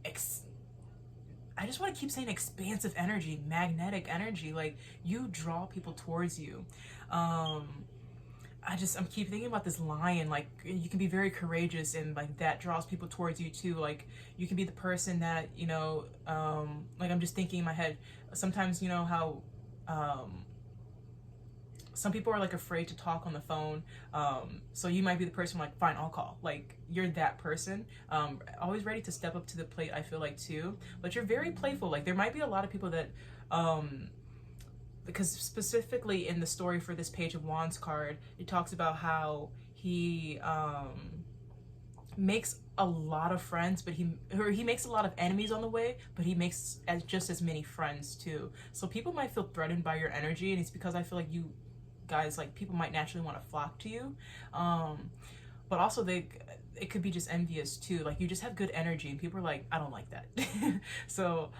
I just want to keep saying expansive energy, magnetic energy. Like you draw people towards you. I'm keep thinking about this lion. Like you can be very courageous, and like that draws people towards you too. Like you can be the person that, you know, like I'm just thinking in my head, sometimes, you know how some people are like afraid to talk on the phone, so you might be the person like, fine, I'll call. Like you're that person, always ready to step up to the plate, I feel like too. But you're very playful. Like there might be a lot of people that because specifically in the story for this Page of Wands card, it talks about how he makes a lot of friends, but he makes a lot of enemies on the way, but he makes just as many friends too. So people might feel threatened by your energy, and it's because I feel like you guys, like people might naturally want to flock to you, but also it could be just envious too. Like you just have good energy and people are like, I don't like that. So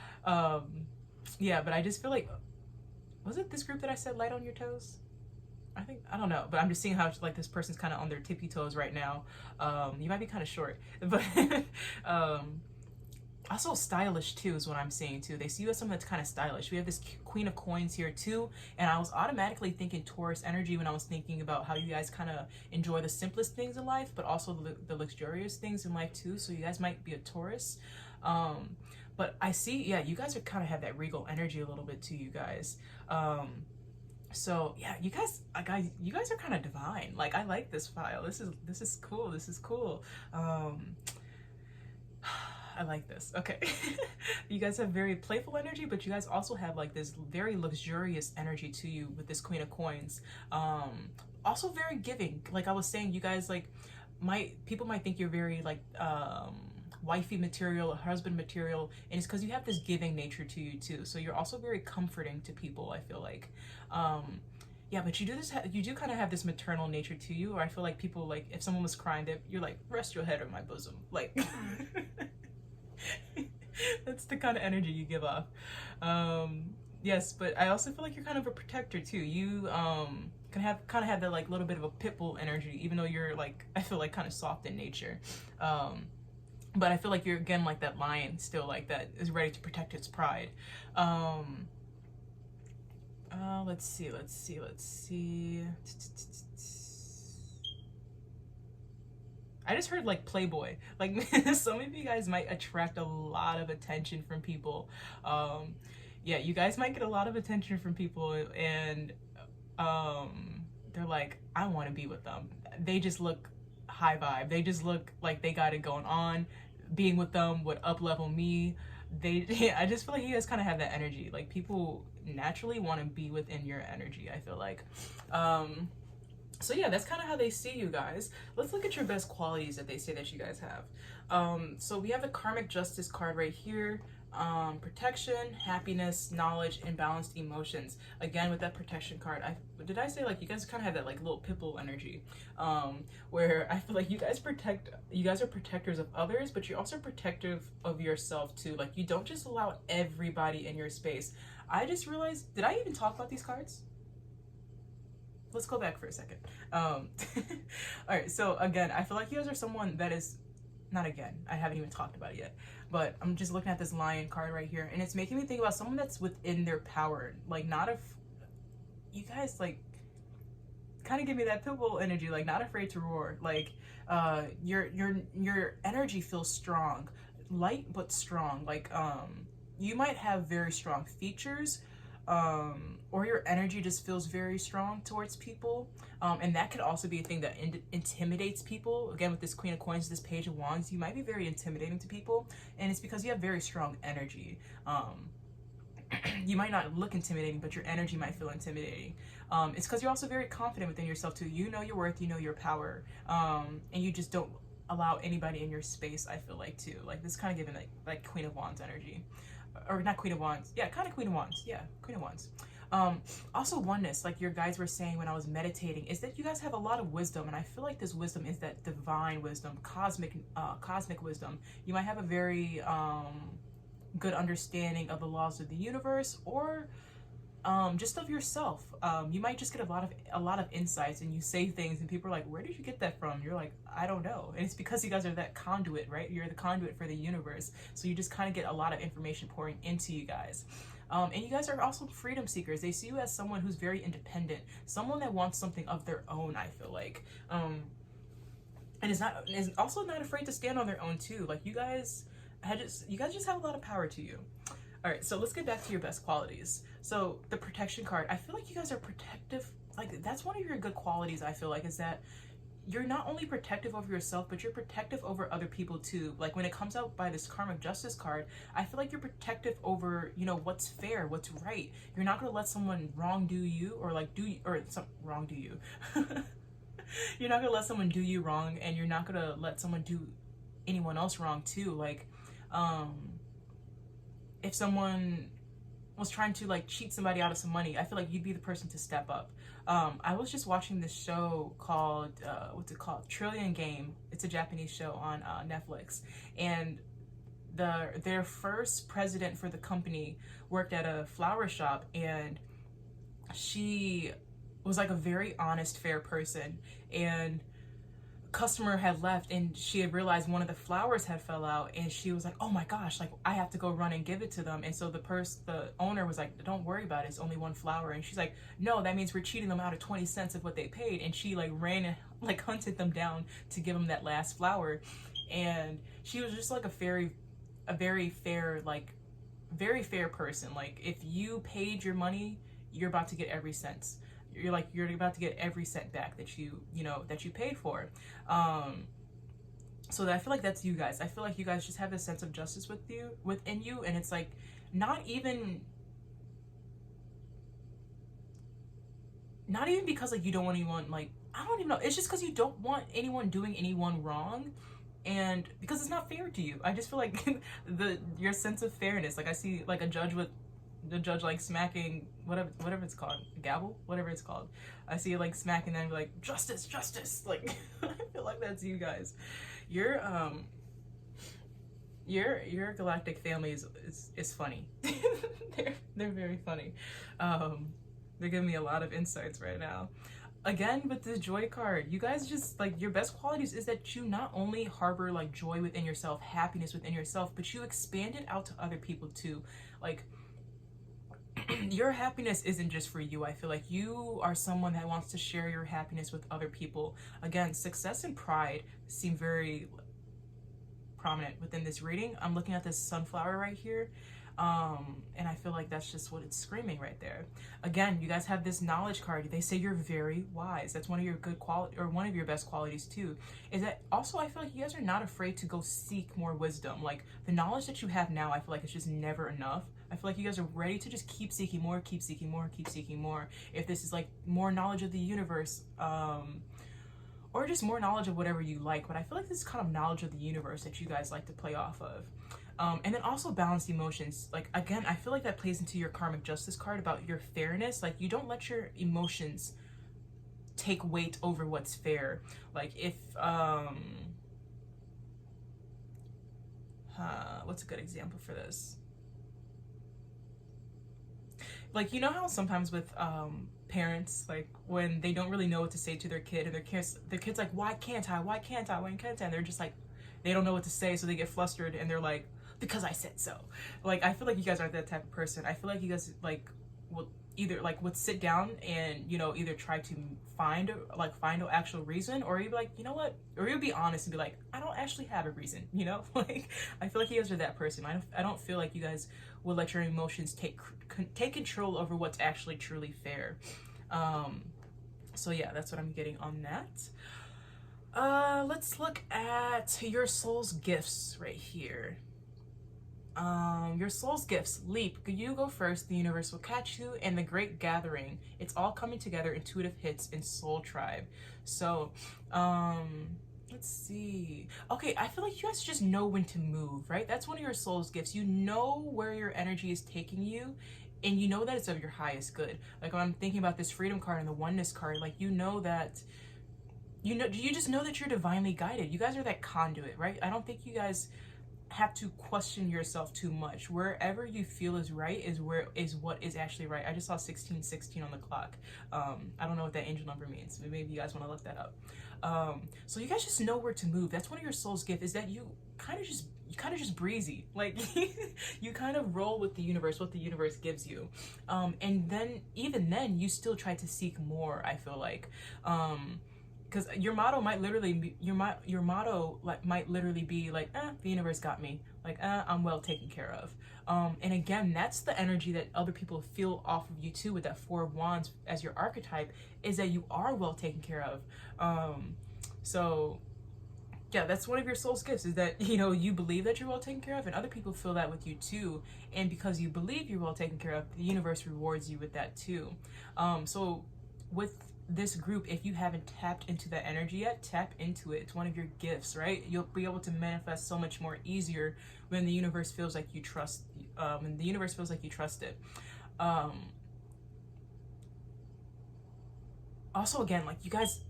yeah, but I just feel like, was it this group that I said light on your toes? I don't know, but I'm just seeing how like this person's kind of on their tippy toes right now. You might be kind of short, but also stylish too is what I'm seeing too. They see you as someone that's kind of stylish. We have this Queen of Coins here too, and I was automatically thinking Taurus energy when I was thinking about how you guys kind of enjoy the simplest things in life, but also the luxurious things in life too. So you guys might be a Taurus. But I see, yeah, you guys are kind of have that regal energy a little bit to you guys. So yeah, you guys are kind of divine. Like I like this file. This is cool. This is cool. I like this. Okay. You guys have very playful energy, but you guys also have like this very luxurious energy to you with this Queen of Coins. Also very giving. Like I was saying, you guys like people might think you're very like wifey material, husband material, and it's because you have this giving nature to you too. So you're also very comforting to people, I feel like. Yeah, but you do this. You do kind of have this maternal nature to you. Or I feel like people like if someone was crying, you're like, rest your head on my bosom. Like that's the kind of energy you give off. Yes, but I also feel like you're kind of a protector too. You can have that like little bit of a pit bull energy, even though you're like I feel like kind of soft in nature. But I feel like you're again like that lion still like that is ready to protect its pride. Let's see. I just heard like playboy. Like some of you guys might attract a lot of attention from people. Yeah, you guys might get a lot of attention from people and they're like, I want to be with them. They just look high vibe. They just look like they got it going on. Being with them would up level me. I just feel like you guys kind of have that energy. Like people naturally want to be within your energy, I feel like. So yeah, that's kind of how they see you guys. Let's look at your best qualities that they say that you guys have. So we have the karmic justice card right here. Protection, happiness, knowledge, and balanced emotions. Again, with that protection card, did I say like you guys kind of have that like little pipple energy, where I feel like you guys are protectors of others, but you're also protective of yourself too. Like you don't just allow everybody in your space. I just realized, did I even talk about these cards? Let's go back for a second. All right, so again, I feel like you guys are someone that is, not again, I haven't even talked about it yet, but I'm just looking at this lion card right here, and it's making me think about someone that's within their power, like you guys like kind of give me that pitbull energy, like not afraid to roar, like your energy feels strong, light but strong, like you might have very strong features, or your energy just feels very strong towards people, and that could also be a thing that intimidates people. Again, with this Queen of Coins, this Page of Wands, you might be very intimidating to people, and it's because you have very strong energy. You might not look intimidating, but your energy might feel intimidating. It's because you're also very confident within yourself too. You know your worth, you know your power, and you just don't allow anybody in your space, I feel like too. Like this kind of giving like Queen of Wands energy. Or not Queen of Wands, yeah, kind of Queen of Wands, yeah, Queen of Wands. Also oneness, like your guys were saying when I was meditating, is that you guys have a lot of wisdom, and I feel like this wisdom is that divine wisdom, cosmic wisdom. You might have a very good understanding of the laws of the universe, or just of yourself. You might just get a lot of insights, and you say things and people are like, where did you get that from? You're like, I don't know. And it's because you guys are that conduit, right? You're the conduit for the universe, so you just kind of get a lot of information pouring into you guys. And you guys are also freedom seekers. They see you as someone who's very independent, someone that wants something of their own, I feel like, and is also not afraid to stand on their own too. Like you guys just have a lot of power to you. All right, so let's get back to your best qualities. So the protection card, I feel like you guys are protective. Like that's one of your good qualities, I feel like, is that you're not only protective over yourself, but you're protective over other people too. Like when it comes out by this karmic justice card, I feel like you're protective over, what's fair, what's right. You're not gonna let someone wrongdo you, or like wrongdo you. You're not gonna let someone do you wrong, and you're not gonna let someone do anyone else wrong too. Like, if someone was trying to like cheat somebody out of some money, I feel like you'd be the person to step up. I was just watching this show called, what's it called? Trillion Game. It's a Japanese show on Netflix. And their first president for the company worked at a flower shop, and she was like a very honest, fair person. And customer had left, and she had realized one of the flowers had fell out, and she was like, oh my gosh, like I have to go run and give it to them. And so the owner was like, don't worry about it, it's only one flower. And she's like, no, that means we're cheating them out of 20 cents of what they paid. And she like ran and like hunted them down to give them that last flower. And she was just like a very fair, like very fair person. Like if you paid your money, you're about to get every cent. You're about to get every cent back that you paid for. So that I feel like that's you guys. I feel like you guys just have a sense of justice within you, and it's like not even because like you don't want anyone, like, I don't even know, it's just because you don't want anyone doing anyone wrong, and because it's not fair to you. I just feel like your sense of fairness, like I see like a judge with the judge like smacking whatever it's called, gavel, whatever it's called. I see it like smacking them like justice, justice. Like I feel like that's you guys. Your galactic family is funny. they're very funny. They're giving me a lot of insights right now. Again, with the joy card, you guys just like, your best qualities is that you not only harbor like joy within yourself, happiness within yourself, but you expand it out to other people too. Like your happiness isn't just for you. I feel like you are someone that wants to share your happiness with other people. Again, success and pride seem very prominent within this reading. I'm looking at this sunflower right here, and I feel like that's just what it's screaming right there. Again, you guys have this knowledge card. They say you're very wise. That's one of your good quality, or one of your best qualities too, is that also I feel like you guys are not afraid to go seek more wisdom. Like the knowledge that you have now, I feel like it's just never enough. I feel like you guys are ready to just keep seeking more, keep seeking more, keep seeking more. If this is like more knowledge of the universe, or just more knowledge of whatever you like, but I feel like this is kind of knowledge of the universe that you guys like to play off of. And then also balanced emotions. Like, again, I feel like that plays into your karmic justice card about your fairness. Like, you don't let your emotions take weight over what's fair. Like, if, what's a good example for this? Like, you know how sometimes with, parents, like when they don't really know what to say to their kid, and their kid's like, why can't I, why can't I, and they're just like, they don't know what to say, so they get flustered and they're like, because I said so. Like, I feel like you guys are that type of person. I feel like you guys like would sit down and, you know, either try to find an actual reason, or you'd be like, you know what, or you'd be honest and be like, I don't actually have a reason, you know. Like, I feel like you guys are that person. I don't feel like you guys will let your emotions take control over what's actually truly fair. So yeah, that's what I'm getting on that. Let's look at your soul's gifts right here. Your soul's gifts. Leap. You go first. The universe will catch you. And the great gathering. It's all coming together. Intuitive hits in soul tribe. So, let's see. Okay, I feel like you guys just know when to move, right? That's one of your soul's gifts. You know where your energy is taking you, and you know that it's of your highest good. Like when I'm thinking about this freedom card and the oneness card, like you just know that you're divinely guided. You guys are that conduit, right? I don't think you guys have to question yourself too much. Wherever you feel is right is what is actually right. I just saw 1616 on the clock. I don't know what that angel number means. Maybe you guys want to look that up. So you guys just know where to move. That's one of your soul's gifts, is that you kind of just breezy. Like you kind of roll with the universe, what the universe gives you. And then even then you still try to seek more, I feel like. Because your motto might literally be like, the universe got me. Like, I'm well taken care of. And again, that's the energy that other people feel off of you too, with that Four of Wands as your archetype, is that you are well taken care of. So yeah, that's one of your soul's gifts, is that, you know, you believe that you're well taken care of, and other people feel that with you too. And because you believe you're well taken care of, the universe rewards you with that too. So with this group, if you haven't tapped into that energy yet, tap into it. It's one of your gifts, right? You'll be able to manifest so much more easier when the universe feels like you trust it. Also, again, like you guys,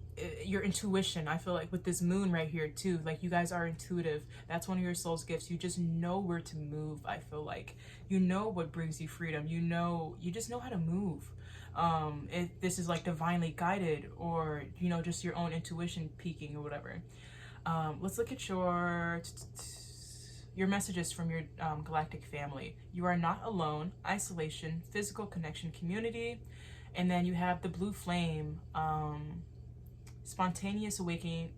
your intuition, I feel like with this moon right here too, like you guys are intuitive. That's one of your soul's gifts. You just know where to move. I feel like you know what brings you freedom. You just know how to move. If this is like divinely guided, or, you know, just your own intuition peaking or whatever. Let's look at your messages from your galactic family. You are not alone. Isolation, physical connection, community. And then you have the blue flame, spontaneous awakening,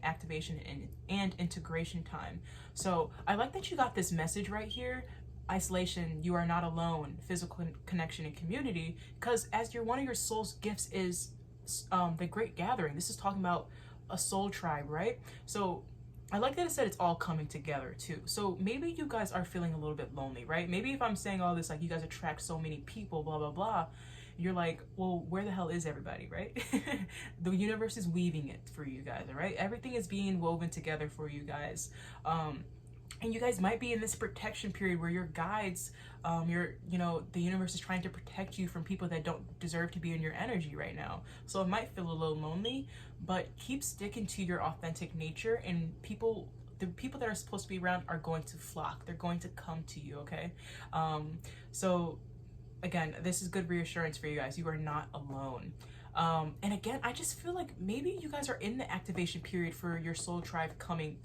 activation, and integration time. So I like that you got this message right here. Isolation, you are not alone, physical connection, and community, because as one of your soul's gifts is the great gathering. This is talking about a soul tribe, right? So I like that it said it's all coming together too. So maybe you guys are feeling a little bit lonely, right? Maybe if I'm saying all this, like you guys attract so many people, blah, blah, blah, you're like, well, where the hell is everybody, right? The universe is weaving it for you guys, all right? Everything is being woven together for you guys. And you guys might be in this protection period where your guides, the universe is trying to protect you from people that don't deserve to be in your energy right now. So it might feel a little lonely, but keep sticking to your authentic nature, and the people that are supposed to be around are going to flock. They're going to come to you, okay? So again, this is good reassurance for you guys. You are not alone. And again, I just feel like maybe you guys are in the activation period for your soul tribe coming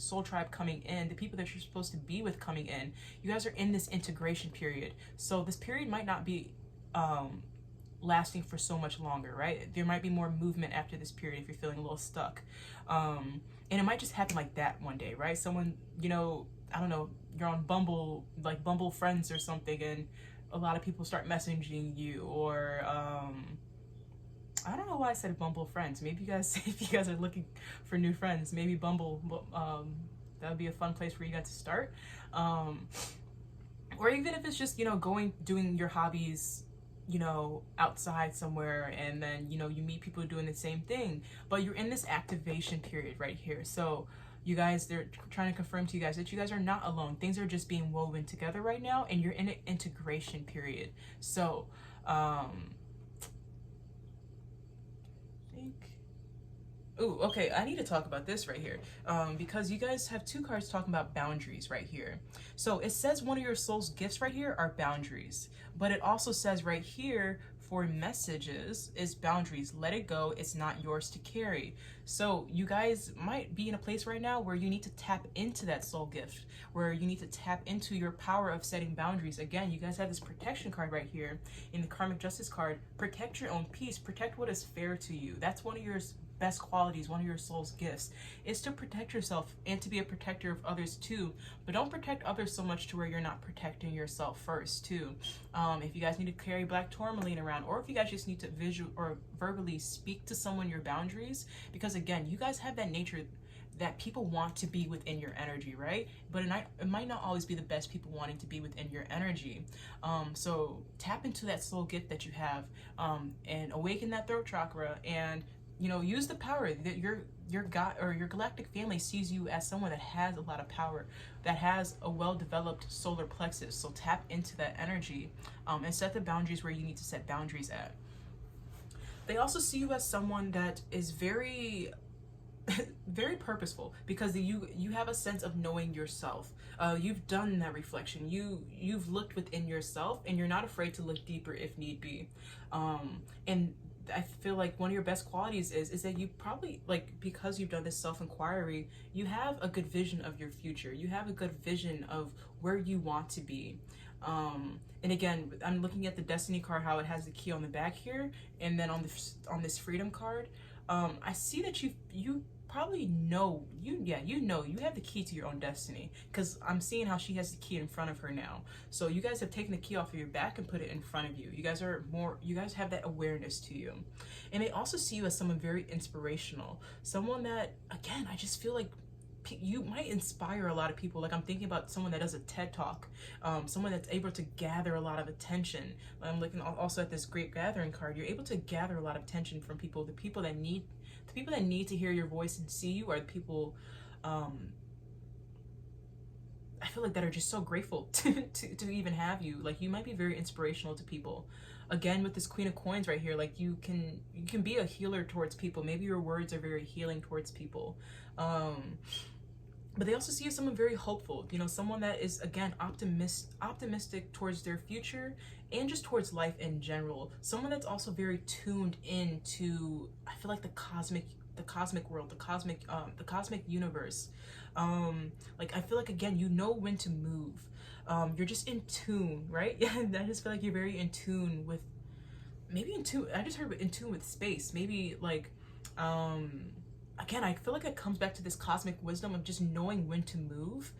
in, the people that you're supposed to be with coming in. You guys are in this integration period. So this period might not be lasting for so much longer, right? There might be more movement after this period if you're feeling a little stuck. And it might just happen like that one day, right? Someone, I don't know, you're on Bumble, like Bumble Friends or something, and a lot of people start messaging you, or I don't know why I said Bumble Friends. Maybe you guys, if you guys are looking for new friends, maybe Bumble, that would be a fun place for you guys to start. Or even if it's just, doing your hobbies, outside somewhere, and then, you meet people doing the same thing, but you're in this activation period right here. So you guys, they're trying to confirm to you guys that you guys are not alone. Things are just being woven together right now, and you're in an integration period. So, ooh, okay, I need to talk about this right here, because you guys have two cards talking about boundaries right here. So it says one of your soul's gifts right here are boundaries, but it also says right here for messages is boundaries. Let it go. It's not yours to carry. So you guys might be in a place right now where you need to tap into that soul gift, where you need to tap into your power of setting boundaries. Again, you guys have this protection card right here in the karmic justice card. Protect your own peace. Protect what is fair to you. That's one of your best qualities, one of your soul's gifts, is to protect yourself and to be a protector of others too. But don't protect others so much to where you're not protecting yourself first too. If you guys need to carry black tourmaline around, or if you guys just need to visual or verbally speak to someone your boundaries, because again, you guys have that nature that people want to be within your energy, right? But it might not always be the best people wanting to be within your energy. So tap into that soul gift that you have, and awaken that throat chakra, and use the power that your God or your galactic family sees you as someone that has a lot of power, that has a well-developed solar plexus. So tap into that energy, and set the boundaries where you need to set boundaries at. They also see you as someone that is very very purposeful, because you have a sense of knowing yourself. You've done that reflection. You've looked within yourself, and you're not afraid to look deeper if need be. And I feel like one of your best qualities is that you probably, because you've done this self-inquiry, you have a good vision of your future. You have a good vision of where you want to be. And again, I'm looking at the Destiny card, how it has the key on the back here, and then on this Freedom card, I see that you probably know, you have the key to your own destiny, because I'm seeing how she has the key in front of her now. So you guys have taken the key off of your back and put it in front of you. You guys have that awareness to you. And they also see you as someone very inspirational, someone that, again, I just feel like you might inspire a lot of people. Like, I'm thinking about someone that does a TED talk, someone that's able to gather a lot of attention. I'm looking also at this Great Gathering card. You're able to gather a lot of attention from people. The people that need to hear your voice and see you are the people, I feel like, that are just so grateful to even have you. Like, you might be very inspirational to people. Again, with this Queen of Coins right here, like, you can be a healer towards people. Maybe your words are very healing towards people. But they also see you as someone very hopeful, someone that is, again, optimistic towards their future and just towards life in general. Someone that's also very tuned into, I feel like, the cosmic world, the cosmic universe. Like, I feel like, again, you know when to move. You're just in tune, right? Yeah, I just feel like you're very in tune with, I just heard in tune with space. Maybe, like, again, I feel like it comes back to this cosmic wisdom of just knowing when to move.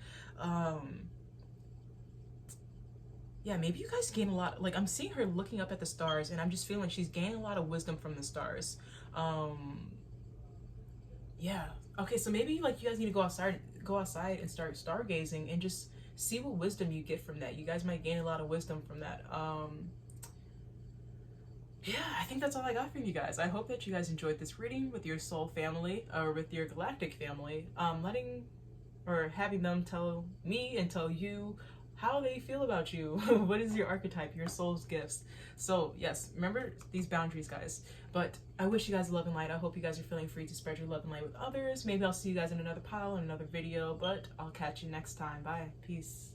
Yeah, maybe you guys gain a lot. Like, I'm seeing her looking up at the stars, and I'm just feeling she's gaining a lot of wisdom from the stars. Yeah. Okay, so maybe like you guys need to go outside and start stargazing and just see what wisdom you get from that. You guys might gain a lot of wisdom from that. Yeah, I think that's all I got for you guys. I hope that you guys enjoyed this reading with your soul family or with your galactic family. Letting or having them tell me and tell you how they feel about you. What is your archetype, your soul's gifts? So yes, remember these boundaries, guys. But I wish you guys love and light. I hope you guys are feeling free to spread your love and light with others. Maybe I'll see you guys in another pile, in another video, but I'll catch you next time. Bye. Peace.